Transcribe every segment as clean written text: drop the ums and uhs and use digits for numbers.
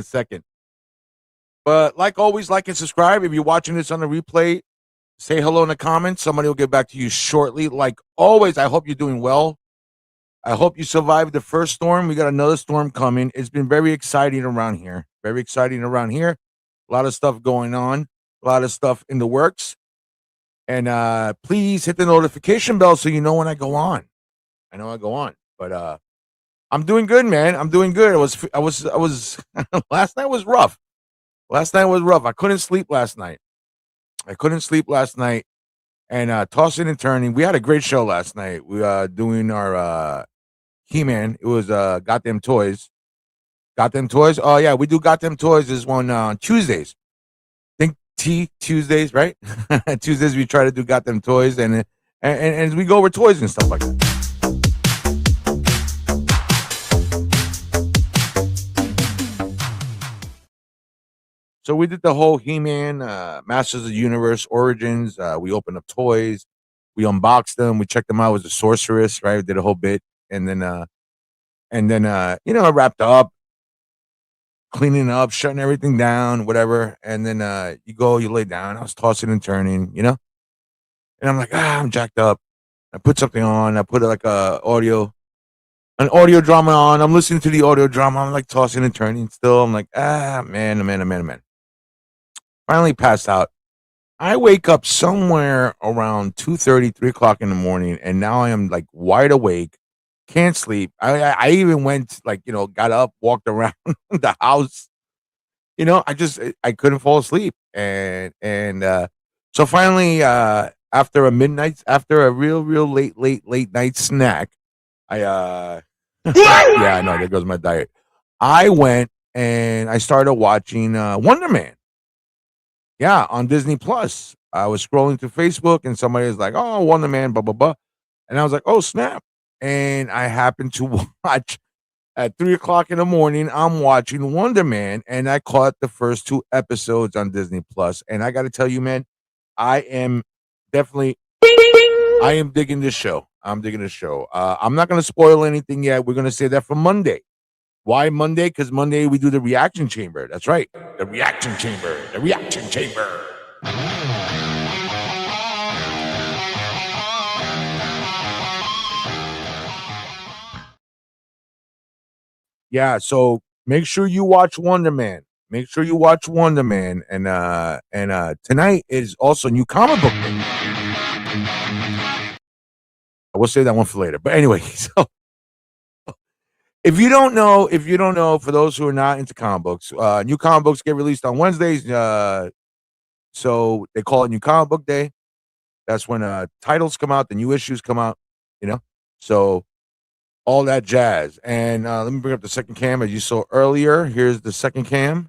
a second. But like always, like and subscribe. If you're watching this on the replay, say hello in the comments. Somebody will get back to you shortly. Like always, I hope you're doing well. I hope you survived the first storm. We got another storm coming. It's been very exciting around here. Very exciting around here. A lot of stuff going on. A lot of stuff in the works. And please hit the notification bell so you know when I go on. I know I go on. But I'm doing good, man. I'm doing good. I was last night was rough. Last night was rough. I couldn't sleep last night. And tossing and turning. We had a great show last night. We doing our He-Man. It was Goddamn Toys. Goddamn Toys. Oh yeah, we do Goddamn Toys is on Tuesdays. Think Tuesdays, right? Tuesdays we try to do Goddamn Toys and we go over toys and stuff like that. So we did the whole He-Man, Masters of the Universe Origins. We opened up toys, we unboxed them, we checked them out as a sorceress, right? We did a whole bit, and then I wrapped up, cleaning up, shutting everything down, whatever. And then you lay down. I was tossing and turning, and I'm like, I'm jacked up. I put something on. I put like an audio drama on. I'm listening to the audio drama. I'm like tossing and turning still. I'm like, man. Finally passed out. I wake up somewhere around 2:30, 3 o'clock in the morning, and now I am like wide awake, can't sleep. I even went got up, walked around the house. I couldn't fall asleep, and so finally, after a real late night snack, I yeah, I know there goes my diet. I went and I started watching Wonder Man. Yeah, on Disney Plus. I was scrolling through Facebook and somebody was like, "Oh, Wonder Man, blah blah blah," and I was like, "Oh snap!" And I happened to watch at 3 o'clock in the morning. I'm watching Wonder Man, and I caught the first two episodes on Disney Plus. And I got to tell you, man, I am definitely, I am digging this show. I'm digging this show. I'm not going to spoil anything yet. We're going to say that for Monday. Why Monday? Because Monday we do the reaction chamber. That's right. The reaction chamber. The reaction chamber. Yeah, so make sure you watch Wonder Man. Make sure you watch Wonder Man. And tonight is also new comic book day. I will save that one for later. But anyway, so if you don't know, for those who are not into comic books, new comic books get released on Wednesdays. So they call it New Comic Book Day. That's when titles come out, the new issues come out, So all that jazz. And let me bring up the second cam as you saw earlier. Here's the second cam.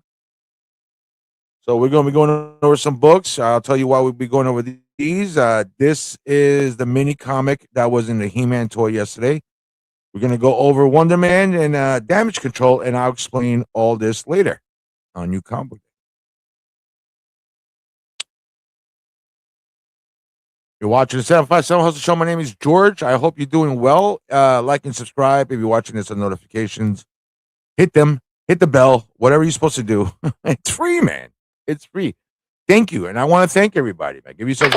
So we're going to be going over some books. I'll tell you why we'll be going over these. This is the mini comic that was in the He-Man toy yesterday. We're going to go over Wonder Man and Damage Control, and I'll explain all this later on New Comic Book Day. You're watching the 757 Hustle Show. My name is George. I hope you're doing well. Like and subscribe if you're watching this on notifications. Hit them. Hit the bell. Whatever you're supposed to do. It's free, man. It's free. Thank you. And I want to thank everybody, man. Give yourself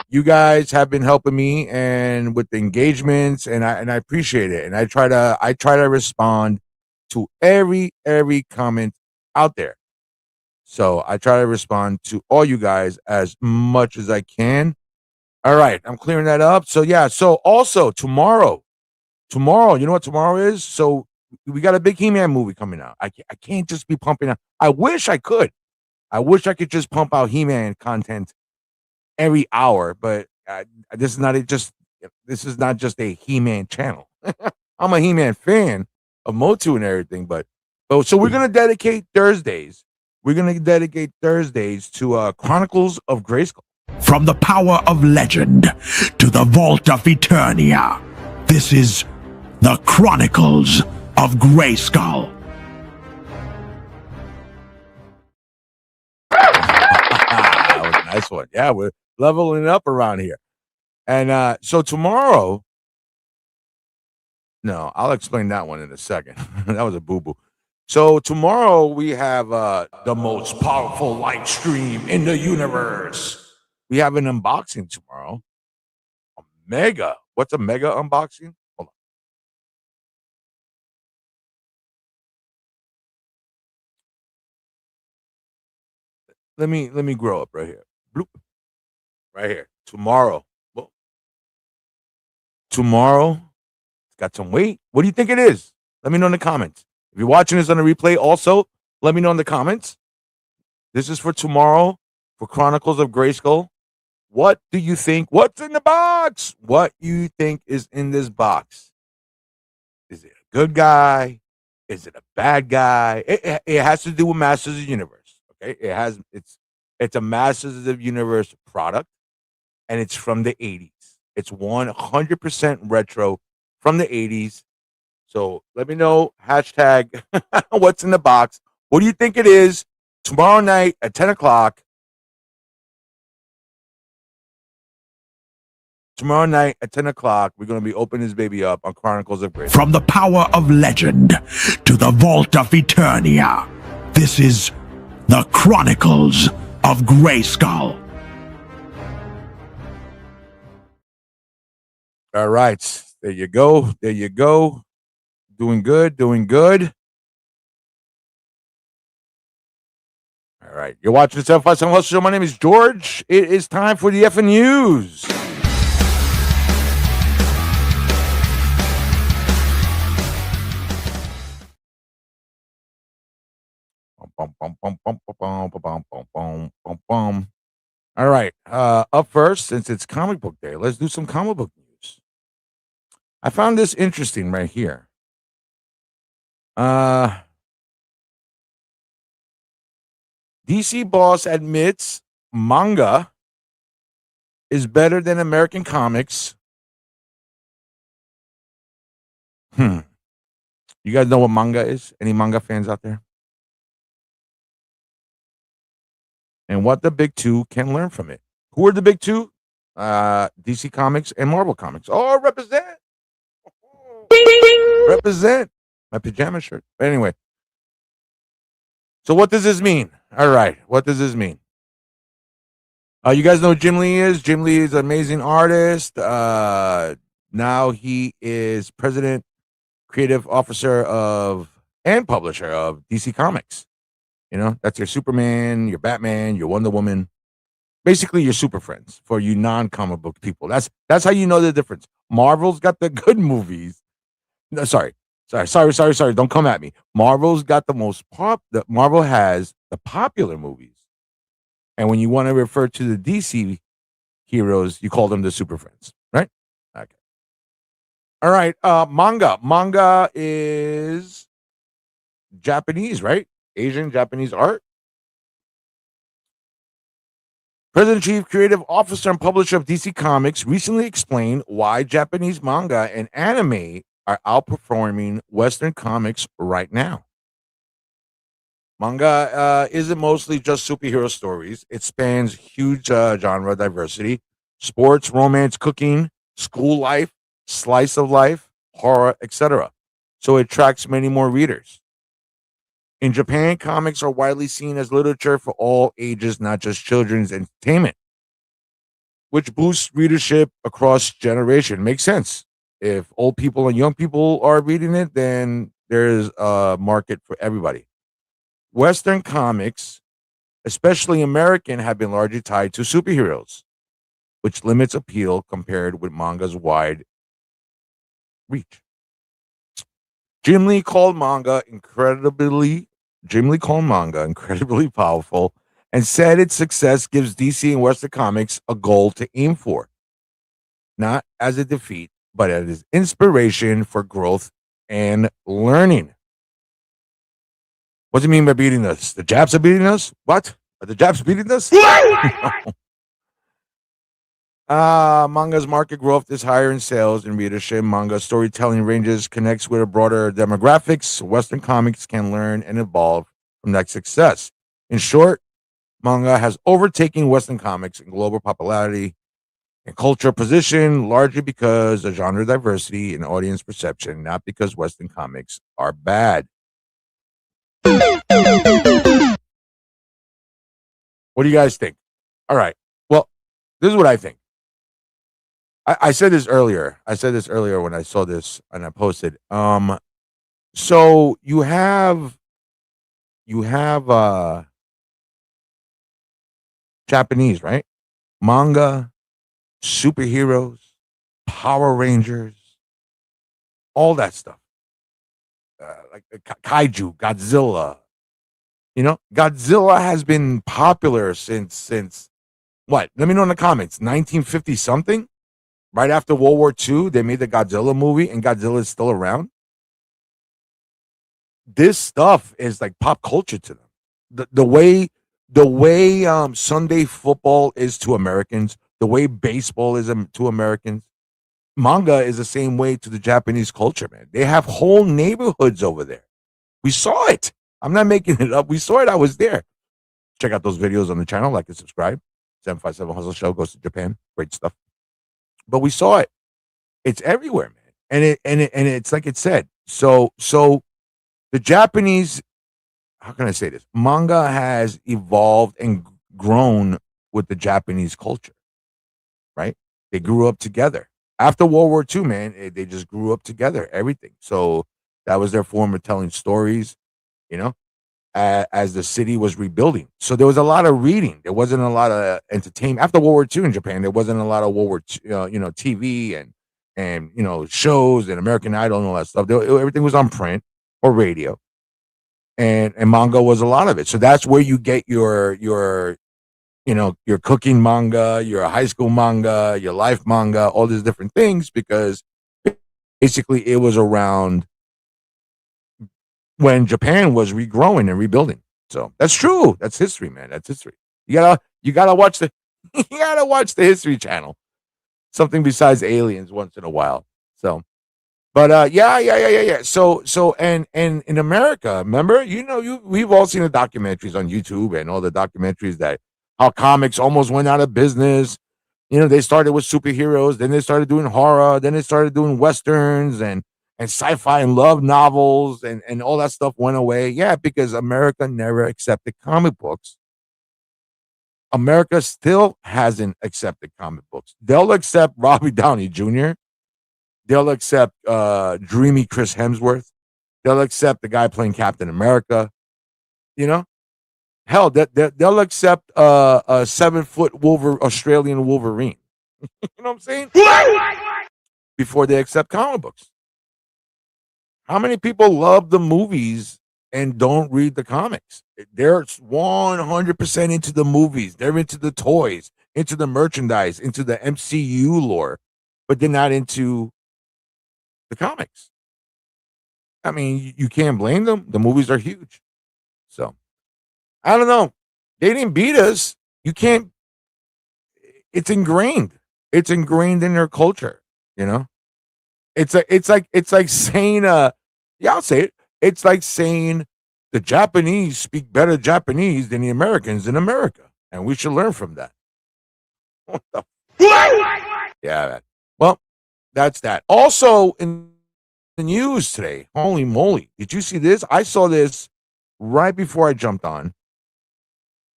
you guys have been helping me and with the engagements, and I appreciate it. And I try to respond to every comment out there. So I try to respond to all you guys as much as I can. All right, I'm clearing that up. So yeah, so also tomorrow, you know what tomorrow is? So we got a big He-Man movie coming out. I can't just be pumping out. I wish I could. I wish I could just pump out He-Man content every hour, but this is not just a He-Man channel. I'm a He-Man fan of Motu and everything, but so we're gonna dedicate Thursdays. We're going to dedicate Thursdays to Chronicles of Grayskull. From the power of legend to the vault of Eternia, this is the Chronicles of Grayskull. That was a nice one. Yeah, we're leveling up around here. And so tomorrow, No, I'll explain that one in a second. That was a boo boo. So tomorrow we have the most powerful live stream in the universe. We have an unboxing tomorrow. A mega. What's a mega unboxing? Hold on. Let me grow up right here. Bloop. Right here. Tomorrow. Well, tomorrow. It's got some weight. What do you think it is? Let me know in the comments. If you're watching this on a replay, also let me know in the comments. This is for tomorrow for Chronicles of Grayskull. What do you think? What's in the box? What you think is in this box? Is it a good guy? Is it a bad guy? It has to do with Masters of the Universe. Okay, it's a Masters of the Universe product, and it's from the 80s. It's 100% retro from the 80s. So let me know, hashtag what's in the box. What do you think it is? Tomorrow night at 10 o'clock. Tomorrow night at 10 o'clock, we're going to be opening this baby up on Chronicles of Grayskull. From the power of legend to the vault of Eternia, this is the Chronicles of Grayskull. All right. There you go. There you go. Doing good. Doing good. All right. You're watching the 757 Hustle Show. My name is George. It is time for the effing news. All right. Up first, since it's comic book day, let's do some comic book news. I found this interesting right here. DC boss admits manga is better than American comics. You guys know what manga is? Any manga fans out there? And what the big two can learn from it. Who are the big two? DC Comics and Marvel Comics. Oh, represent. Represent. My pajama shirt. But anyway. So what does this mean? All right. What does this mean? You guys know who Jim Lee is? Jim Lee is an amazing artist. Now he is president, creative officer of, and publisher of DC Comics. You know, that's your Superman, your Batman, your Wonder Woman. Basically, your super friends for you non-comic book people. That's how you know the difference. Marvel's got the good movies. No, sorry. Don't come at me. Marvel's got the most Marvel has the popular movies. And when you want to refer to the DC heroes, you call them the super friends, right? Okay. All right. Manga. Manga is Japanese, right? Asian Japanese art. President Chief Creative Officer and Publisher of DC Comics recently explained why Japanese manga and anime are outperforming Western comics right now. Manga isn't mostly just superhero stories. It spans huge genre diversity: sports, romance, cooking, school life, slice of life, horror, etc. So it attracts many more readers. In Japan, comics are widely seen as literature for all ages, not just children's entertainment, which boosts readership across generation. Makes sense. If old people and young people are reading it, then there's a market for everybody. Western comics, especially American, have been largely tied to superheroes, which limits appeal compared with manga's wide reach. Jim Lee called manga incredibly powerful and said its success gives DC and Western Comics a goal to aim for, not as a defeat, but as inspiration for growth and learning. What do you mean by beating us? The Japs are beating us? What? Are the Japs beating us? Manga's market growth is higher in sales and readership. Manga storytelling ranges connects with a broader demographics. Western comics can learn and evolve from that success. In short, manga has overtaken Western comics in global popularity. and cultural position, largely because of genre diversity and audience perception, not because Western comics are bad. What do you guys think? All right. Well, this is what I think. I said this earlier. I said this earlier when I saw this and I posted. So you have Japanese, right? Manga, superheroes, Power Rangers, all that stuff. Like kaiju, Godzilla. Godzilla has been popular since what? Let me know in the comments. 1950 something, right after World War II, they made the Godzilla movie, and Godzilla is still around. This stuff is like pop culture to them. The way Sunday football is to Americans, the way baseball is to Americans, manga is the same way to the Japanese culture, man. They have whole neighborhoods over there. We saw it. I'm not making it up. We saw it. I was there. Check out those videos on the channel. Like and subscribe. 757 Hustle Show goes to Japan. Great stuff. But we saw it. It's everywhere, man. And it's like it said. So the Japanese, how can I say this? Manga has evolved and grown with the Japanese culture, right? They grew up together. After World War II, man, they just grew up together, everything. So that was their form of telling stories, you know, as the city was rebuilding. So there was a lot of reading. There wasn't a lot of entertainment. After World War II in Japan, there wasn't a lot of World War II, TV and shows and American Idol and all that stuff. Everything was on print or radio, and manga was a lot of it. So that's where you get your cooking manga, your high school manga, your life manga, all these different things, because basically it was around when Japan was regrowing and rebuilding. So that's true. That's history, man. That's history. You gotta watch the you gotta watch the History Channel. Something besides aliens once in a while. So, but yeah. So and in America, remember, we've all seen the documentaries on YouTube and all the documentaries that how comics almost went out of business. They started with superheroes, then they started doing horror, then they started doing westerns and sci-fi and love novels, and all that stuff went away. Yeah, because America never accepted comic books. America still hasn't accepted comic books. They'll accept Robbie Downey Jr. They'll accept dreamy Chris Hemsworth. They'll accept the guy playing Captain America. Hell, they'll accept a 7-foot Australian Wolverine. You know what I'm saying? Before they accept comic books. How many people love the movies and don't read the comics? They're 100% into the movies. They're into the toys, into the merchandise, into the MCU lore, but they're not into the comics. I mean, you can't blame them. The movies are huge. So, I don't know. They didn't beat us. You can't. It's ingrained. It's ingrained in their culture. It's like saying yeah, I'll say it. It's like saying the Japanese speak better Japanese than the Americans in America, and we should learn from that. What the yeah, man. Well, that's that. Also in the news today, holy moly, did you see this? I saw this right before I jumped on.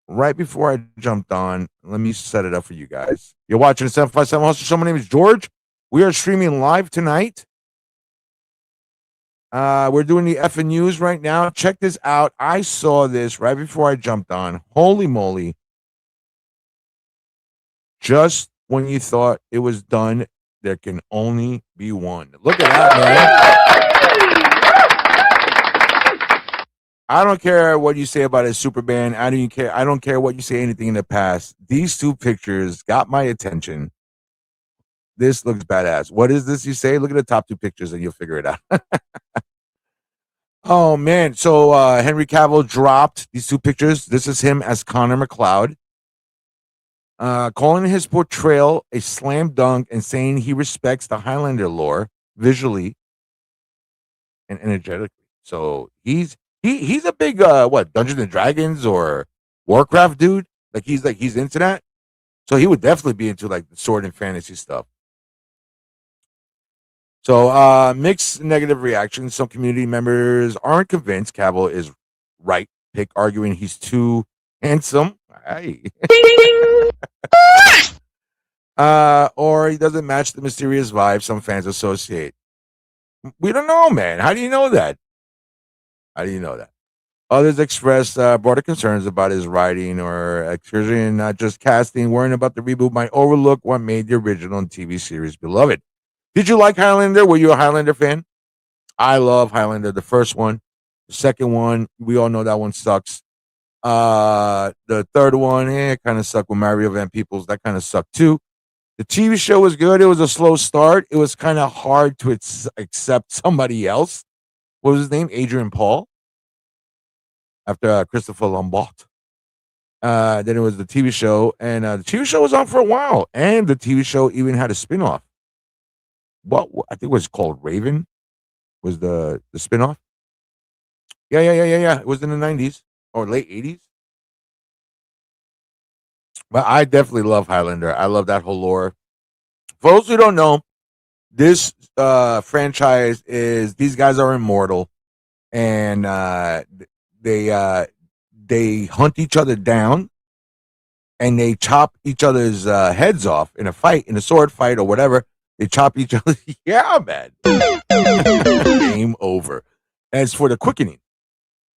Let me set it up for you guys. You're watching the 757 Hustle Show. My name is George. We are streaming live tonight. We're doing the effing news right now. Check this out. I saw this right before I jumped on. Holy moly. Just when you thought it was done, there can only be one. Look at that, man. I don't care what you say about a super band. I don't care what you say anything in the past. These two pictures got my attention. This looks badass. What is this you say? Look at the top two pictures and you'll figure it out. Oh, man. So Henry Cavill dropped these two pictures. This is him as Connor McLeod, calling his portrayal a slam dunk and saying he respects the Highlander lore visually and energetically. So he's a big Dungeons and Dragons or Warcraft dude. He's into that. So he would definitely be into like the sword and fantasy stuff. So mixed negative reactions. Some community members aren't convinced Cavill is right pick, arguing he's too handsome. Hey. Or he doesn't match the mysterious vibe some fans associate. We don't know, man. How do you know that? How do you know that? Others expressed broader concerns about his writing or excursion, not just casting, worrying about the reboot might overlook what made the original TV series beloved. Did you like Highlander? Were you a Highlander fan? I love Highlander, the first one. The second one, we all know that one sucks. The third one, kind of sucked with Mario Van Peebles. That kind of sucked too. The TV show was good. It was a slow start. It was kind of hard to accept somebody else. What was his name? Adrian Paul after Christopher Lambert. Then it was the TV show, and the TV show was on for a while, and the TV show even had a spinoff. I think it was called Raven. Was the spinoff? Yeah. It was in the 90s or late 80s. But I definitely love Highlander. I love that whole lore. For those who don't know, this franchise is these guys are immortal, and they hunt each other down, and they chop each other's heads off in a fight, in a sword fight or whatever. They chop each other. Yeah, man. Game over. As for the quickening,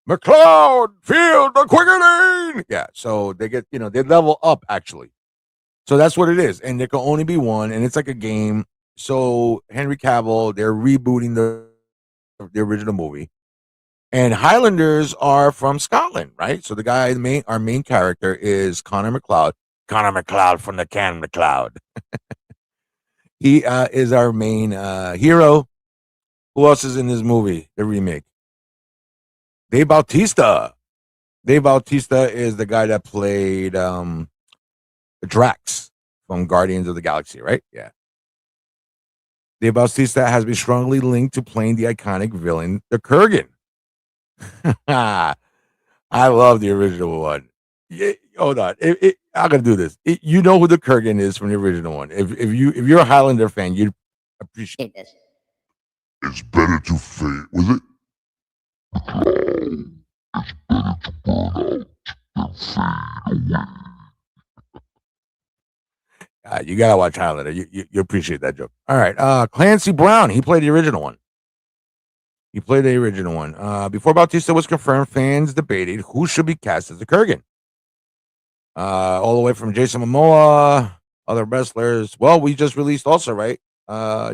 McLeod, feel the quickening. Yeah, so they get, they level up actually. So that's what it is. And there can only be one, and it's like a game. So Henry Cavill, they're rebooting the original movie. And Highlanders are from Scotland, right? So the guy, our main character is Connor McLeod. Connor McLeod from the Can McLeod. He is our main hero. Who else is in this movie, the remake? Dave Bautista. Dave Bautista is the guy that played Drax from Guardians of the Galaxy, right? Yeah. Dave Bautista has been strongly linked to playing the iconic villain, the Kurgan. I love the original one. Hold on, I'm gonna do this. You know who the Kurgan is from the original one. If you're a Highlander fan, you'd appreciate this. It's better to fade. Was it? It's better to burn out than fade away. You gotta watch Highlander. You appreciate that joke. All right. Clancy Brown. He played the original one. Before Bautista was confirmed, fans debated who should be cast as the Kurgan. All the way from Jason Momoa, other wrestlers. Well, we just released also, right?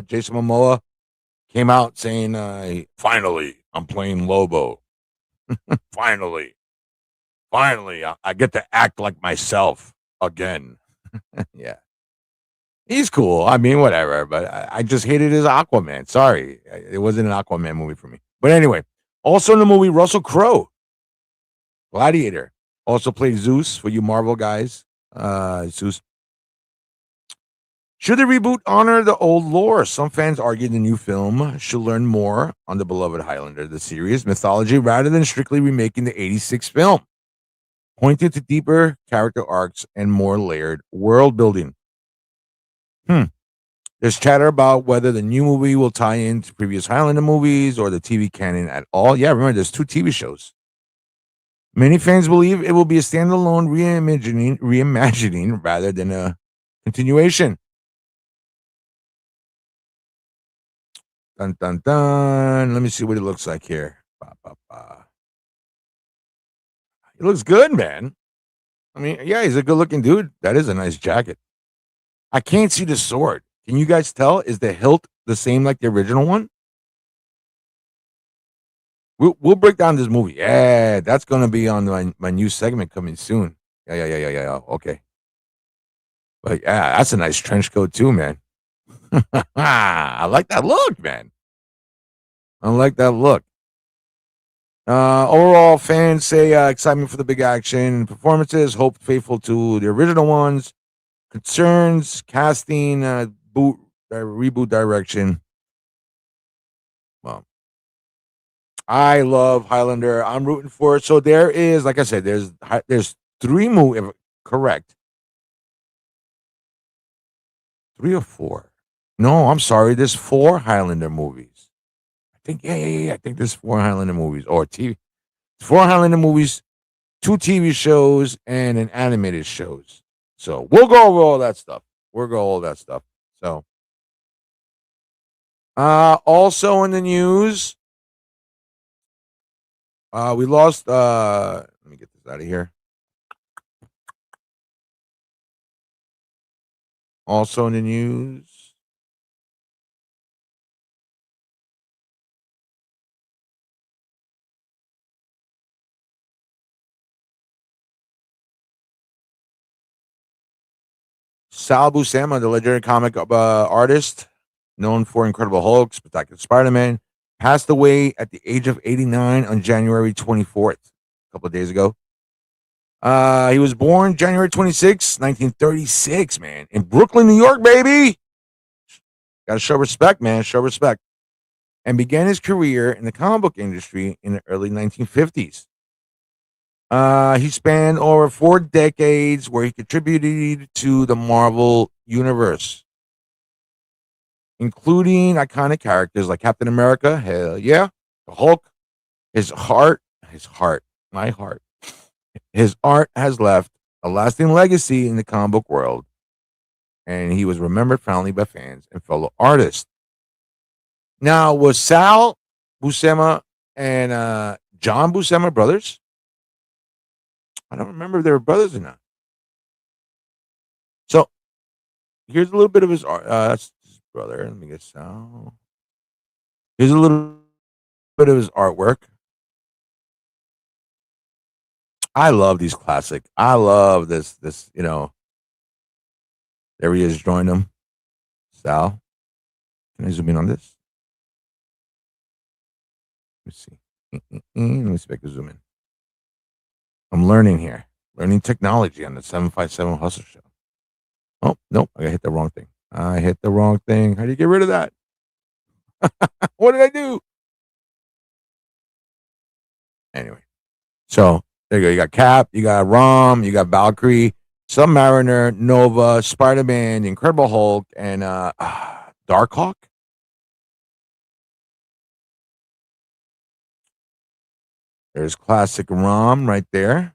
Jason Momoa came out saying, "Finally, I'm playing Lobo. Finally, I get to act like myself again." Yeah. He's cool. I mean, whatever. But I just hated his Aquaman. Sorry, it wasn't an Aquaman movie for me. But anyway, also in the movie, Russell Crowe, Gladiator, also played Zeus for you Marvel guys. Zeus. Should the reboot honor the old lore? Some fans argue the new film should learn more on the beloved Highlander, the series mythology, rather than strictly remaking the '86 film, pointing to deeper character arcs and more layered world building. There's chatter about whether the new movie will tie into previous Highlander movies or the TV canon at all. Yeah, remember, there's 2 TV shows. Many fans believe it will be a standalone reimagining rather than a continuation. Dun, dun, dun. Let me see what it looks like here. Ba, ba, ba. It looks good, man. I mean, yeah, he's a good looking dude. That is a nice jacket. I can't see the sword. Can you guys tell? Is the hilt the same like the original one? We'll break down this movie. Yeah, that's gonna be on my new segment coming soon. Yeah. Okay. But yeah, that's a nice trench coat too, man. I like that look, man. I like that look. Overall, fans say excitement for the big action and performances. Hope faithful to the original ones. Concerns, casting, reboot direction. Well, I love Highlander. I'm rooting for it. So there is, like I said, there's 3 movies. Correct. 3 or 4. No, I'm sorry. There's 4 Highlander movies. I think, yeah. I think there's 4 Highlander movies or TV. 4 Highlander movies, 2 TV shows, and an animated shows. So we'll go over all that stuff. We'll go over all that stuff. So, also in the news, we lost. Let me get this out of here. Also in the news, Sal Buscema, the legendary comic artist, known for Incredible Hulk, Spectacular Spider-Man, passed away at the age of 89 on January 24th, a couple of days ago. He was born January 26, 1936, man, in Brooklyn, New York, baby. Got to show respect, man. Show respect. And began his career in the comic book industry in the early 1950s. He spanned over 4 decades where he contributed to the Marvel Universe, including iconic characters like Captain America, hell yeah, the Hulk. His art has left a lasting legacy in the comic book world, and he was remembered fondly by fans and fellow artists. Now, was Sal Buscema and John Buscema brothers? I don't remember if they were brothers or not. So, here's a little bit of his art. That's his brother. Let me get Sal. Here's a little bit of his artwork. I love these classic. I love this, there he is, join him. Sal. Can I zoom in on this? Let me see. Let me see if I can zoom in. I'm learning here. Learning technology on the 757 Hustle Show. Oh, nope. I hit the wrong thing. How do you get rid of that? What did I do? Anyway. So, there you go. You got Cap, you got Rom, you got Valkyrie, Submariner, Nova, Spider-Man, the Incredible Hulk, and Darkhawk. There's classic Rom right there.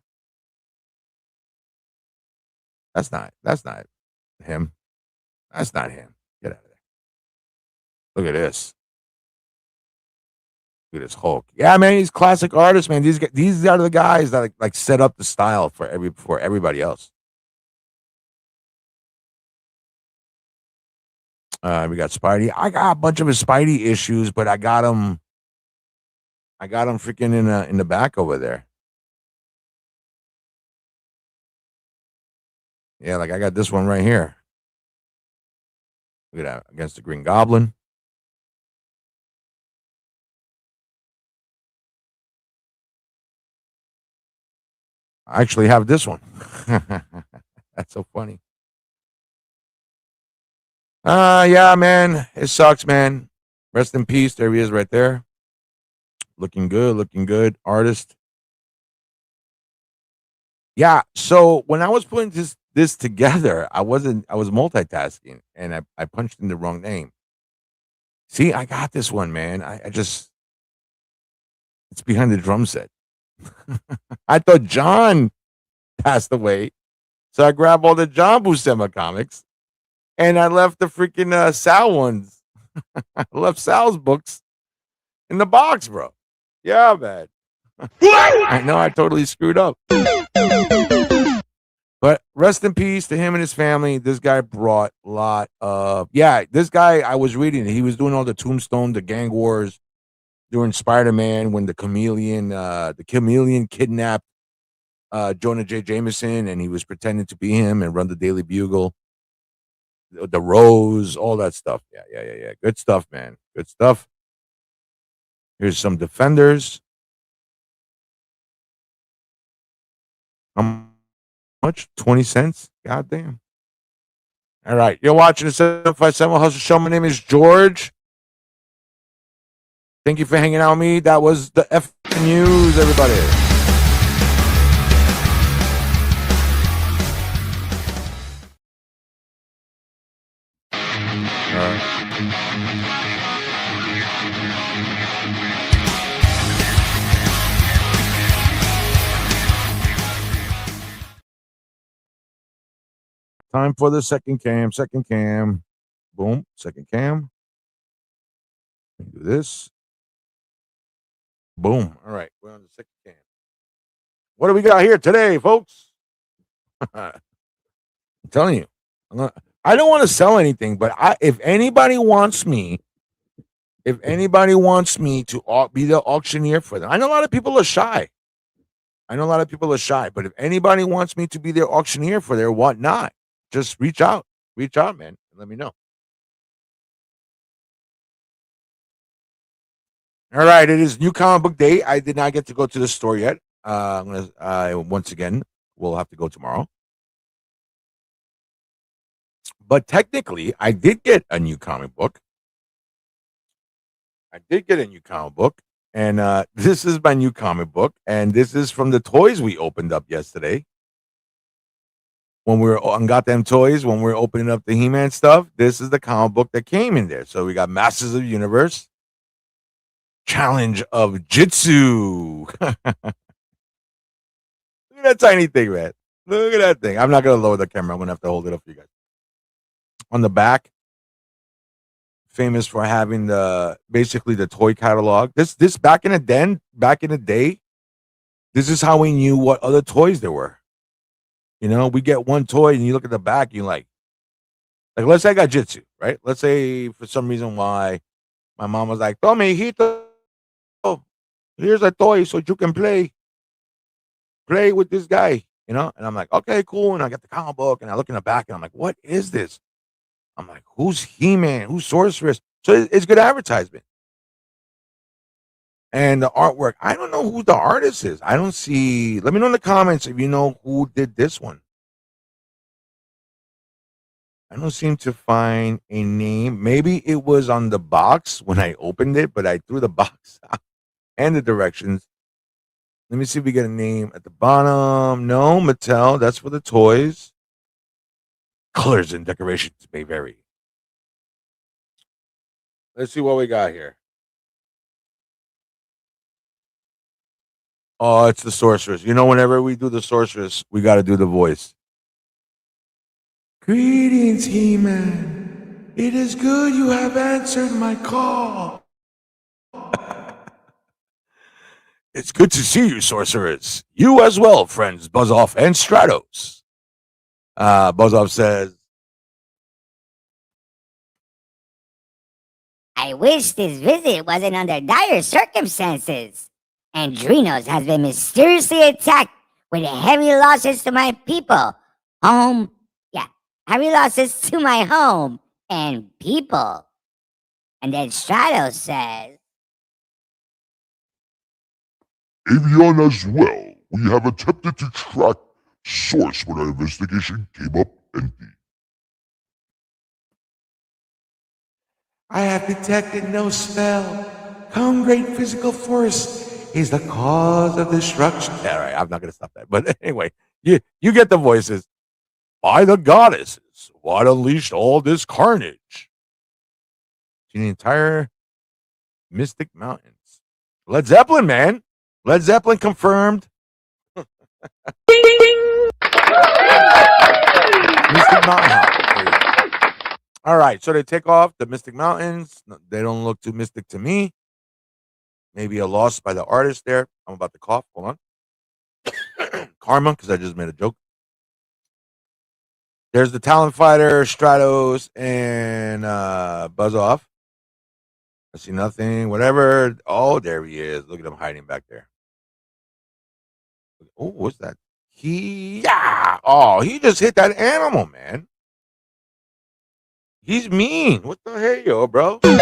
That's not him. That's not him. Get out of there. Look at this. Look at this Hulk. Yeah, man, he's classic artists, man. These are the guys that like set up the style for everybody else. We got Spidey. I got a bunch of his Spidey issues, but I got him freaking in the back over there. Yeah, like I got this one right here. Look at that, against the Green Goblin. I actually have this one. That's so funny. Yeah, man. It sucks, man. Rest in peace. There he is right there. Looking good. Artist. Yeah, so when I was putting this together, I was multitasking and I punched in the wrong name. See, I got this one, man. I just it's behind the drum set. I thought John passed away. So I grabbed all the John Buscema comics and I left the freaking Sal ones. I left Sal's books in the box, bro. Yeah, man. I know I totally screwed up. But rest in peace to him and his family. This guy brought a lot of this guy, I was reading it. He was doing all the Tombstone, the gang wars during Spider-Man when the chameleon kidnapped Jonah J. Jameson and he was pretending to be him and run the Daily Bugle. The Rose, all that stuff. Yeah. Good stuff, man. Good stuff. Here's some Defenders. How much? 20 cents? God damn. All right. You're watching the 757 Hustle Show. My name is George. Thank you for hanging out with me. That was the F News, everybody. Time for the second cam. Second cam. Boom. Second cam. Do this. Boom. All right. We're on the second cam. What do we got here today, folks? I'm telling you. I don't want to sell anything, but if anybody wants me to be the auctioneer for them, I know a lot of people are shy. But if anybody wants me to be their auctioneer for their whatnot, just reach out. Reach out, man. And let me know. All right, it is New Comic Book Day. I did not get to go to the store yet. I'm gonna once again, we'll have to go tomorrow. But technically, I did get a new comic book. And this is my new comic book, and this is from the toys we opened up yesterday. When we were on Got Them Toys, when we were opening up the He-Man stuff, this is the comic book that came in there. So we got Masters of the Universe, Challenge of Jitsu. Look at that tiny thing, man. Look at that thing. I'm not going to lower the camera. I'm going to have to hold it up for you guys. On the back, famous for having basically the toy catalog. This back in the day, this is how we knew what other toys there were. You know, we get one toy and you look at the back, you like let's say I got Jitsu, right? Let's say for some reason why my mom was like, Tommy, here's a toy so you can play with this guy, you know? And I'm like, okay, cool. And I get the comic book and I look in the back and I'm like, what is this? I'm like, who's He-Man? Who's Sorceress? So it's good advertisement. And the artwork, I don't know who the artist is. I don't see. Let me know in the comments if you know who did this one. I don't seem to find a name. Maybe it was on the box when I opened it, but I threw the box out and the directions. Let me see if we get a name at the bottom. No, Mattel. That's for the toys. Colors and decorations may vary. Let's see what we got here. Oh, it's the Sorceress. You know, whenever we do the Sorceress, we got to do the voice. Greetings, He-Man. It is good you have answered my call. It's good to see you, Sorceress. You as well, friends Buzzoff and Stratos. Buzzoff says, I wish this visit wasn't under dire circumstances. Andrinos has been mysteriously attacked with heavy losses to my people, heavy losses to my home and people. And then Stratos says, Avion as well. We have attempted to track source, but our investigation came up empty. I have detected no spell. Come, great physical force is the cause of destruction. All right, I'm not going to stop that. But anyway, you get the voices. By the goddesses, what unleashed all this carnage? See the entire Mystic Mountains. Led Zeppelin, man. Led Zeppelin confirmed. Mystic Mountain. All right, so they take off the Mystic Mountains. They don't look too mystic to me. Maybe a loss by the artist there. I'm about to cough. Hold on. Karma, because I just made a joke. There's the Talon Fighter, Stratos, and Buzzoff. I see nothing. Whatever. Oh, there he is. Look at him hiding back there. Oh, what's that? Oh, he just hit that animal, man. He's mean. What the hell, yo, bro? Cool.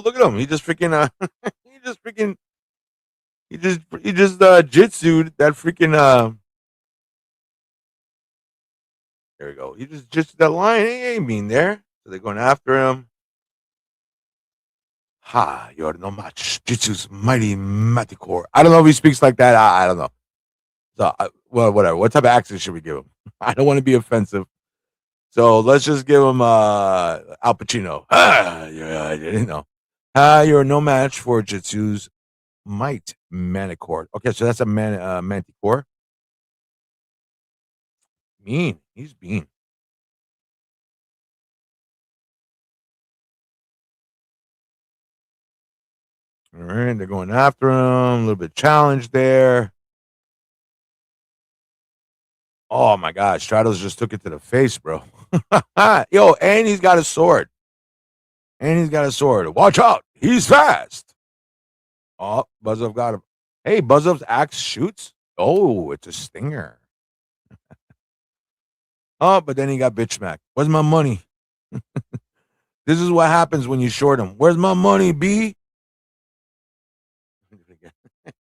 Look at him. He just freaking he just jitsu'd that freaking there we go. He just that lion. He ain't mean there. So they're going after him. Ha, you're no match. Jitsu's mighty Maticore. I don't know if he speaks like that. I don't know. So, well, whatever. What type of accent should we give him? I don't want to be offensive. So let's just give him Al Pacino. Yeah, I didn't know. You're no match for Jitsu's might Manicore. Okay, so that's a Manticore. mean. He's mean. All right, they're going after him. A little bit challenge there. Oh my God, Stratos just took it to the face, bro. Yo, and he's got a sword. Watch out. He's fast. Oh, Buzzov got him. Hey, Buzzov's axe shoots. Oh, it's a stinger. Oh, but then he got bitch smacked. Where's my money? This is what happens when you short him. Where's my money, B?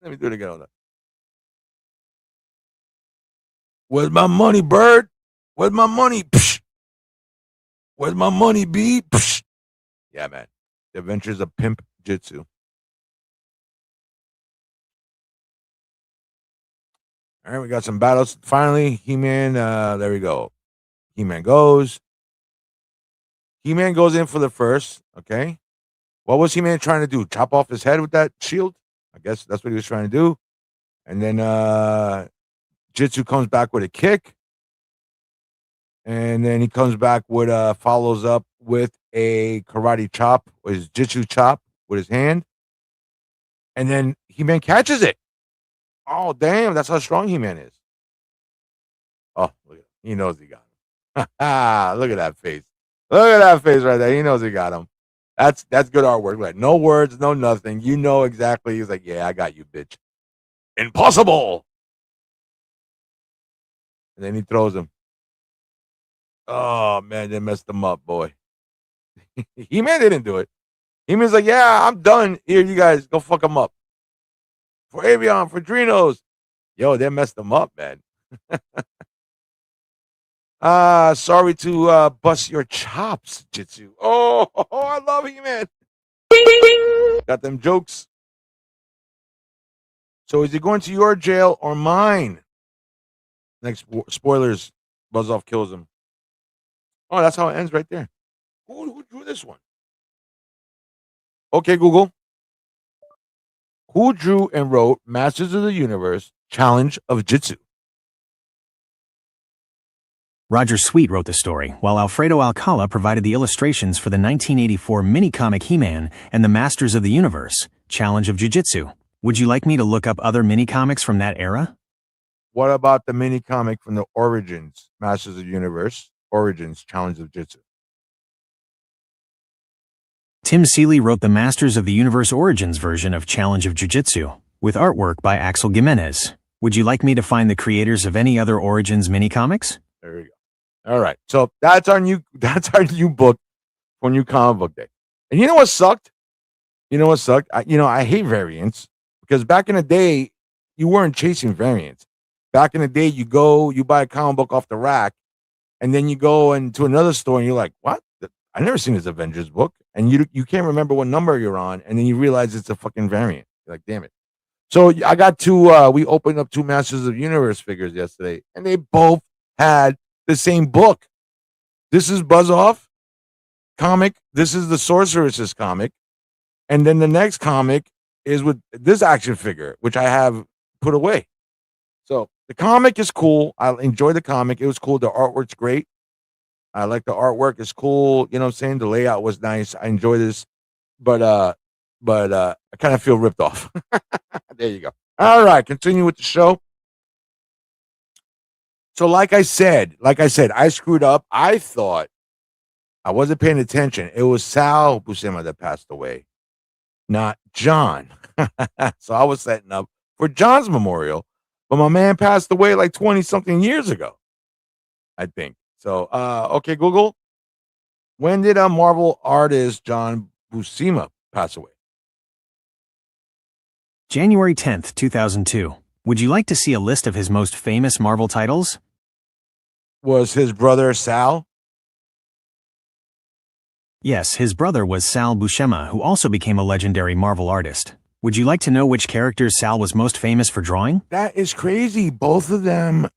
Let me do it again. Hold on. Where's my money, bird? Where's my money? Psh. Where's my money, B? Psh. Yeah, man. The Adventures of Pimp Jitsu. All right, we got some battles. Finally, He-Man, there we go. He-Man goes. He-Man goes in for the first, okay? What was He-Man trying to do? Chop off his head with that shield? I guess that's what he was trying to do. And then Jitsu comes back with a kick. And then he comes back with follows up with a karate chop, or his Jitsu chop with his hand. And then He-Man catches it. Oh, damn, that's how strong He-Man is. Oh, look at him. He knows he got him. Look at that face. Look at that face right there. He knows he got him. That's good artwork. Like, no words, no nothing. You know exactly. He's like, yeah, I got you, bitch. Impossible. And then he throws him. Oh, man, they messed him up, boy. He-Man didn't do it. He-Man's like, yeah, I'm done. Here, you guys, go fuck him up. For Avion, for Drinos. Yo, they messed him up, man. Sorry to bust your chops, Jitsu. Oh, I love He-Man. Got them jokes. So is he going to your jail or mine? Next spoilers, Buzz-Off kills him. Oh, that's how it ends right there. Who drew this one? Okay, Google. Who drew and wrote Masters of the Universe Challenge of Jitsu? Roger Sweet wrote the story, while Alfredo Alcala provided the illustrations for the 1984 mini-comic He-Man and the Masters of the Universe Challenge of Jiu-Jitsu. Would you like me to look up other mini-comics from that era? What about the mini-comic from the Origins Masters of the Universe Origins Challenge of Jitsu? Tim Seeley wrote the Masters of the Universe Origins version of Challenge of Jiu-Jitsu, with artwork by Axel Gimenez. Would you like me to find the creators of any other Origins mini-comics? There we go. All right. So that's our new book for New Comic Book Day. And you know what sucked? I hate variants, because back in the day, you weren't chasing variants. Back in the day, you buy a comic book off the rack, and then you go into another store and you're like, what? I never seen this Avengers book. And you can't remember what number you're on, and then you realize it's a fucking variant. You're like, damn it. So I got we opened up 2 Masters of the Universe figures yesterday, and they both had the same book. This is Buzz-Off comic. This is the Sorceress's comic. And then the next comic is with this action figure, which I have put away. So the comic is cool. I enjoy the comic. It was cool. The artwork's great. I like the artwork. It's cool. You know what I'm saying? The layout was nice. I enjoy this. But I kind of feel ripped off. There you go. All right, continue with the show. So like I said, I screwed up. I thought I wasn't paying attention. It was Sal Buscema that passed away, not John. So I was setting up for John's memorial, but my man passed away like 20-something years ago, I think. So, okay, Google. When did a Marvel artist John Buscema pass away? January 10th, 2002. Would you like to see a list of his most famous Marvel titles? Was his brother Sal? Yes, his brother was Sal Buscema, who also became a legendary Marvel artist. Would you like to know which characters Sal was most famous for drawing? That is crazy. Both of them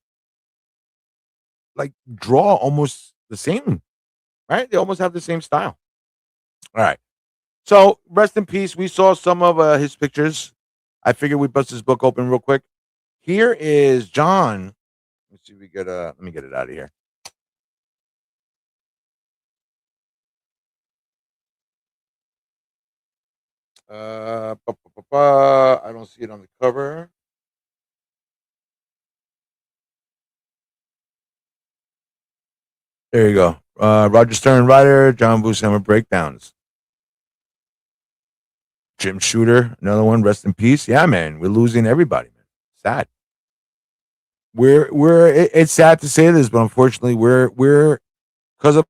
like draw almost the same, right? They almost have the same style. All right. So rest in peace. We saw some of his pictures. I figured we'd bust his book open real quick. Here is John Let's see if we get let me get it out of here. I don't see it on the cover. There you go. Roger Stern writer, John Buscema breakdowns. Jim Shooter, another one. Rest in peace. Yeah, man, we're losing everybody, man. Sad. It's sad to say this, but unfortunately, we're because of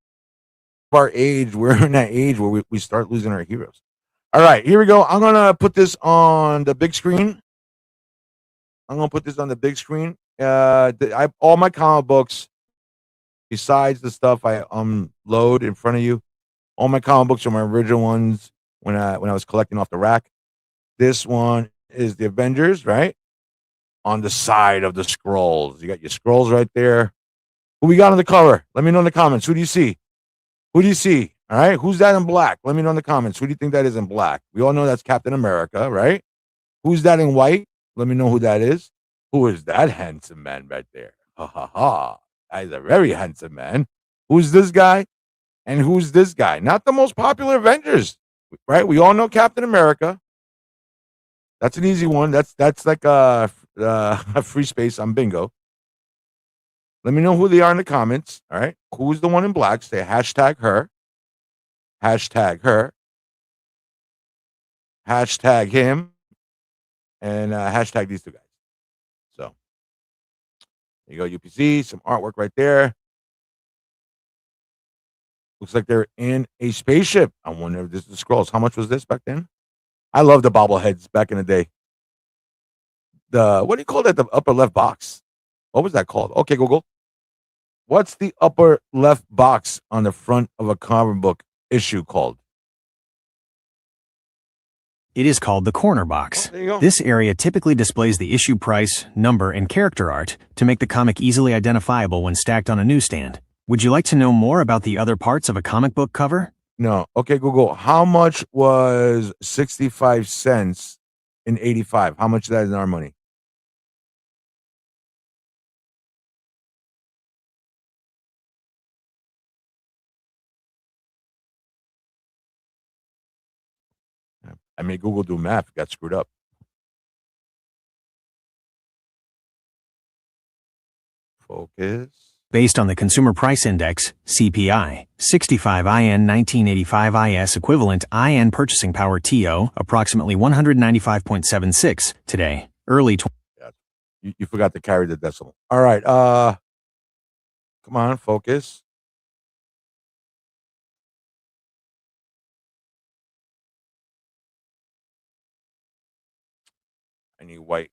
our age, we're in that age where we start losing our heroes. All right, here we go. I'm gonna put this on the big screen. I'm gonna put this on the big screen. All my comic books, besides the stuff I load in front of you, all my comic books are my original ones when I was collecting off the rack. This one is the Avengers, right? On the side of the scrolls. You got your scrolls right there. Who we got on the cover? Let me know in the comments. Who do you see? Who do you see? All right. Who's that in black? Let me know in the comments. Who do you think that is in black? We all know that's Captain America, right? Who's that in white? Let me know who that is. Who is that handsome man right there? Ha ha ha. That is a very handsome man. Who's this guy? And who's this guy? Not the most popular Avengers, right? We all know Captain America. That's an easy one. That's like a free space on bingo. Let me know who they are in the comments. All right. Who's the one in black? Say hashtag her. Hashtag her. Hashtag him. And hashtag these two guys. So there you go, UPC. Some artwork right there. Looks like they're in a spaceship. I wonder if this is the scrolls. How much was this back then? I love the bobbleheads back in the day. What do you call that? The upper left box. What was that called? Okay, Google. What's the upper left box on the front of a comic book issue called? It is called the corner box. Oh, there you go. This area typically displays the issue price, number, and character art to make the comic easily identifiable when stacked on a newsstand. Would you like to know more about the other parts of a comic book cover? No. Okay, Google. How much was 65 cents in 85? How much of that is in our money? I made Google do math. It got screwed up. Focus. Based on the Consumer Price Index, CPI, 65 IN 1985 IS equivalent IN purchasing power TO, approximately 195.76 today, early. You forgot to carry the decimal. All right. Come on, focus. I need white.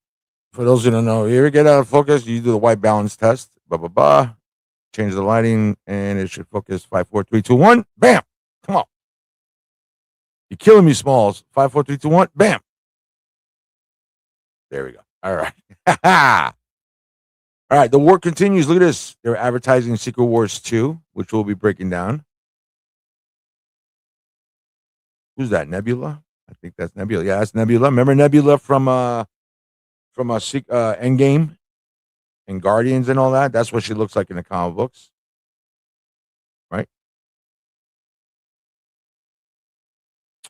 For those who don't know, you ever get out of focus, you do the white balance test. Blah blah blah. Change the lighting, and it should focus. 5, 4, 3, 2, 1. Bam! Come on. You're killing me, Smalls. 5, 4, 3, 2, 1. Bam! There we go. All right. All right. The war continues. Look at this. They're advertising Secret Wars 2, which we'll be breaking down. Who's that? Nebula? I think that's Nebula. Yeah, that's Nebula. Remember Nebula from Endgame and Guardians and all that? That's what she looks like in the comic books. Right?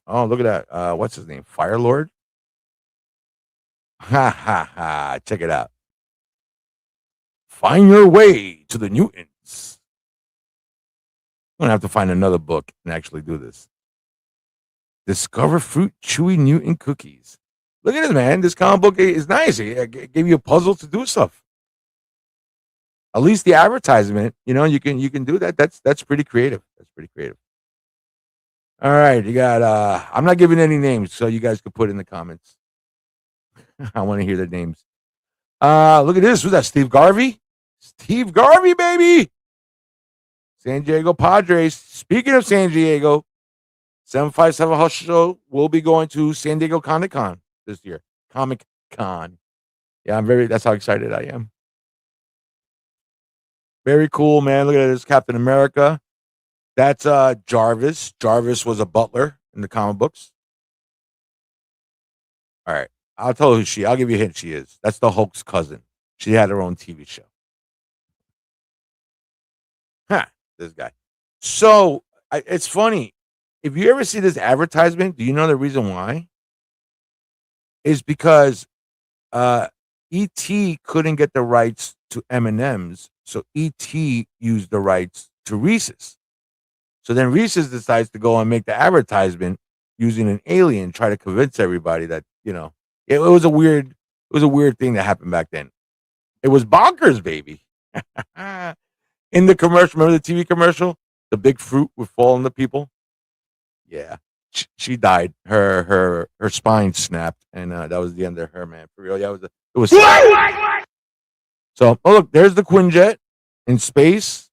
Oh, look at that. What's his name? Firelord? Ha ha ha. Check it out. Find your way to the Newtons. I'm going to have to find another book and actually do this. Discover Fruit Chewy Newton Cookies. Look at this, man. This comic book is nice. It gave you a puzzle to do stuff. At least the advertisement, you can do that. That's pretty creative. That's pretty creative. All right, you got. I'm not giving any names, so you guys can put in the comments. I want to hear their names. Look at this. Who's that? Steve Garvey. Steve Garvey, baby. San Diego Padres. Speaking of San Diego, 757 Hush Show will be going to San Diego Comic Con this year. Comic Con. Yeah, that's how excited I am. Very cool, man. Look at this, Captain America. That's Jarvis. Jarvis was a butler in the comic books. All right. I'll tell you I'll give you a hint she is. That's the Hulk's cousin. She had her own TV show. Huh, this guy. So it's funny. If you ever see this advertisement, do you know the reason why? Is because ET couldn't get the rights to M&Ms, so ET used the rights to Reese's. So then Reese's decides to go and make the advertisement using an alien, try to convince everybody that it was a weird thing that happened back then. It was bonkers, baby. In the commercial, remember the TV commercial? The big fruit would fall on the people. Yeah, she died. Her spine snapped, and that was the end of her, man. For real, yeah, it was. So, oh look, there's the Quinjet in space.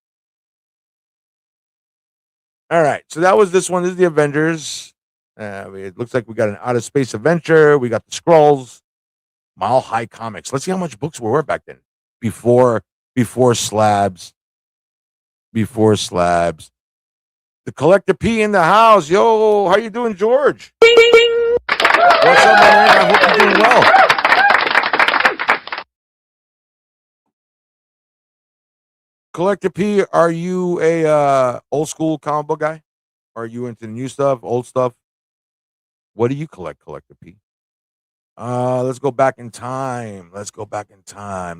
All right, so that was this one. This is the Avengers. It looks like we got an out of space adventure. We got the Skrulls, Mile High Comics. Let's see how much books were worth back then. Before slabs. Before slabs. The Collector P in the house. Yo, how you doing, George? What's up, man? I hope you're doing well. Collector P, are you a old school comic book guy? Are you into the new stuff, old stuff? What do you collect, Collector P? Let's go back in time. Let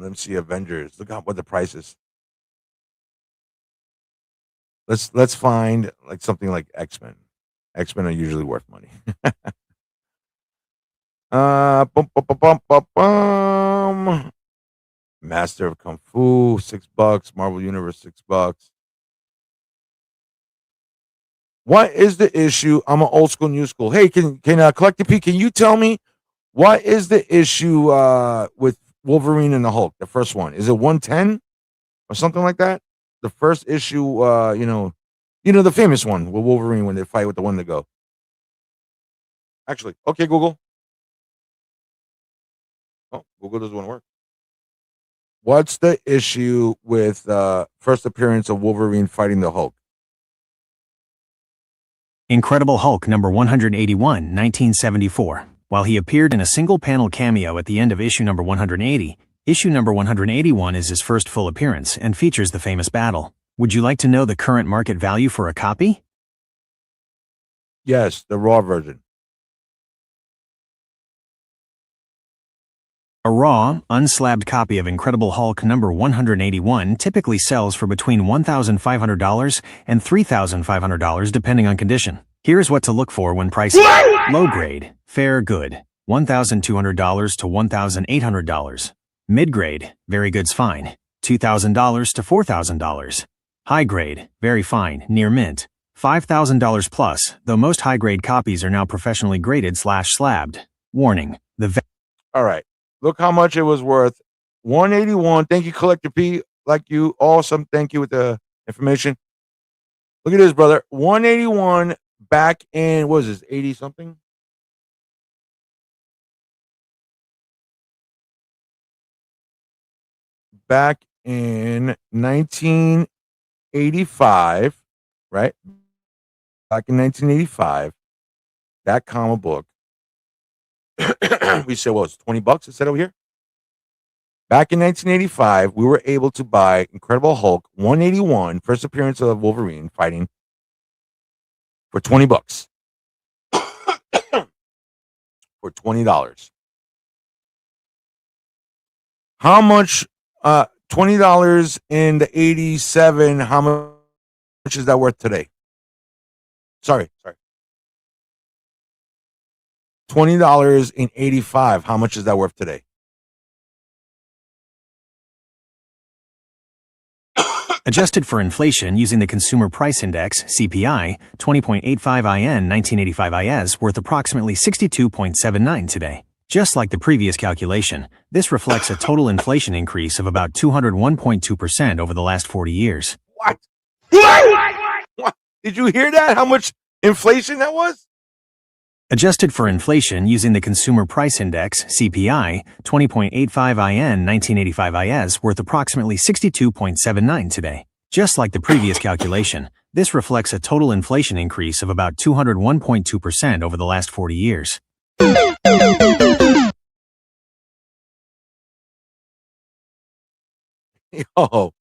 me see Avengers. Look at what the price is. Let's find like something like X-Men. X-Men are usually worth money. Bum, bum, bum, bum, bum, bum. Master of Kung Fu, $6. Marvel Universe, $6. What is the issue? I'm an old school, new school. Hey, can Collector P, can you tell me what is the issue with Wolverine and the Hulk? The first one, is it 110 or something like that? The first issue, the famous one with Wolverine when they fight with the Wendigo. Actually, okay, Google. Oh, Google doesn't want to work. What's the issue with first appearance of Wolverine fighting the Hulk? Incredible Hulk number 181, 1974. While he appeared in a single panel cameo at the end of issue number 180, issue number 181 is his first full appearance and features the famous battle. Would you like to know the current market value for a copy? Yes, the raw version. A raw, unslabbed copy of Incredible Hulk number 181 typically sells for between $1,500 and $3,500 depending on condition. Here's what to look for when pricing. Low grade, fair good, $1,200 to $1,800. Mid grade, very good's fine, $2,000 to $4,000. High grade, very fine, near mint, $5,000 plus, though most high grade copies are now professionally graded / slabbed. Warning, All right. Look how much it was worth. 181. Thank you, Collector P. Like you. Awesome. Thank you with the information. Look at this, brother. 181 back in, what is this, 80 something? Back in 1985, right? Back in 1985, that comic book, we said, well, it's $20. It said over here. Back in 1985, we were able to buy Incredible Hulk 181, first appearance of Wolverine fighting, for $20. For $20. How much? $20 in the 87. How much is that worth today? Sorry. $20 in 85. How much is that worth today? Adjusted for inflation using the Consumer Price Index, CPI, 20.85 IN 1985 IS worth approximately 62.79 today. Just like the previous calculation, this reflects a total inflation increase of about 201.2% over the last 40 years. What? Did you hear that? How much inflation that was? Adjusted for inflation using the Consumer Price Index, CPI, 20.85 IN 1985 IS worth approximately 62.79 today. Just like the previous calculation, this reflects a total inflation increase of about 201.2% over the last 40 years. Yo,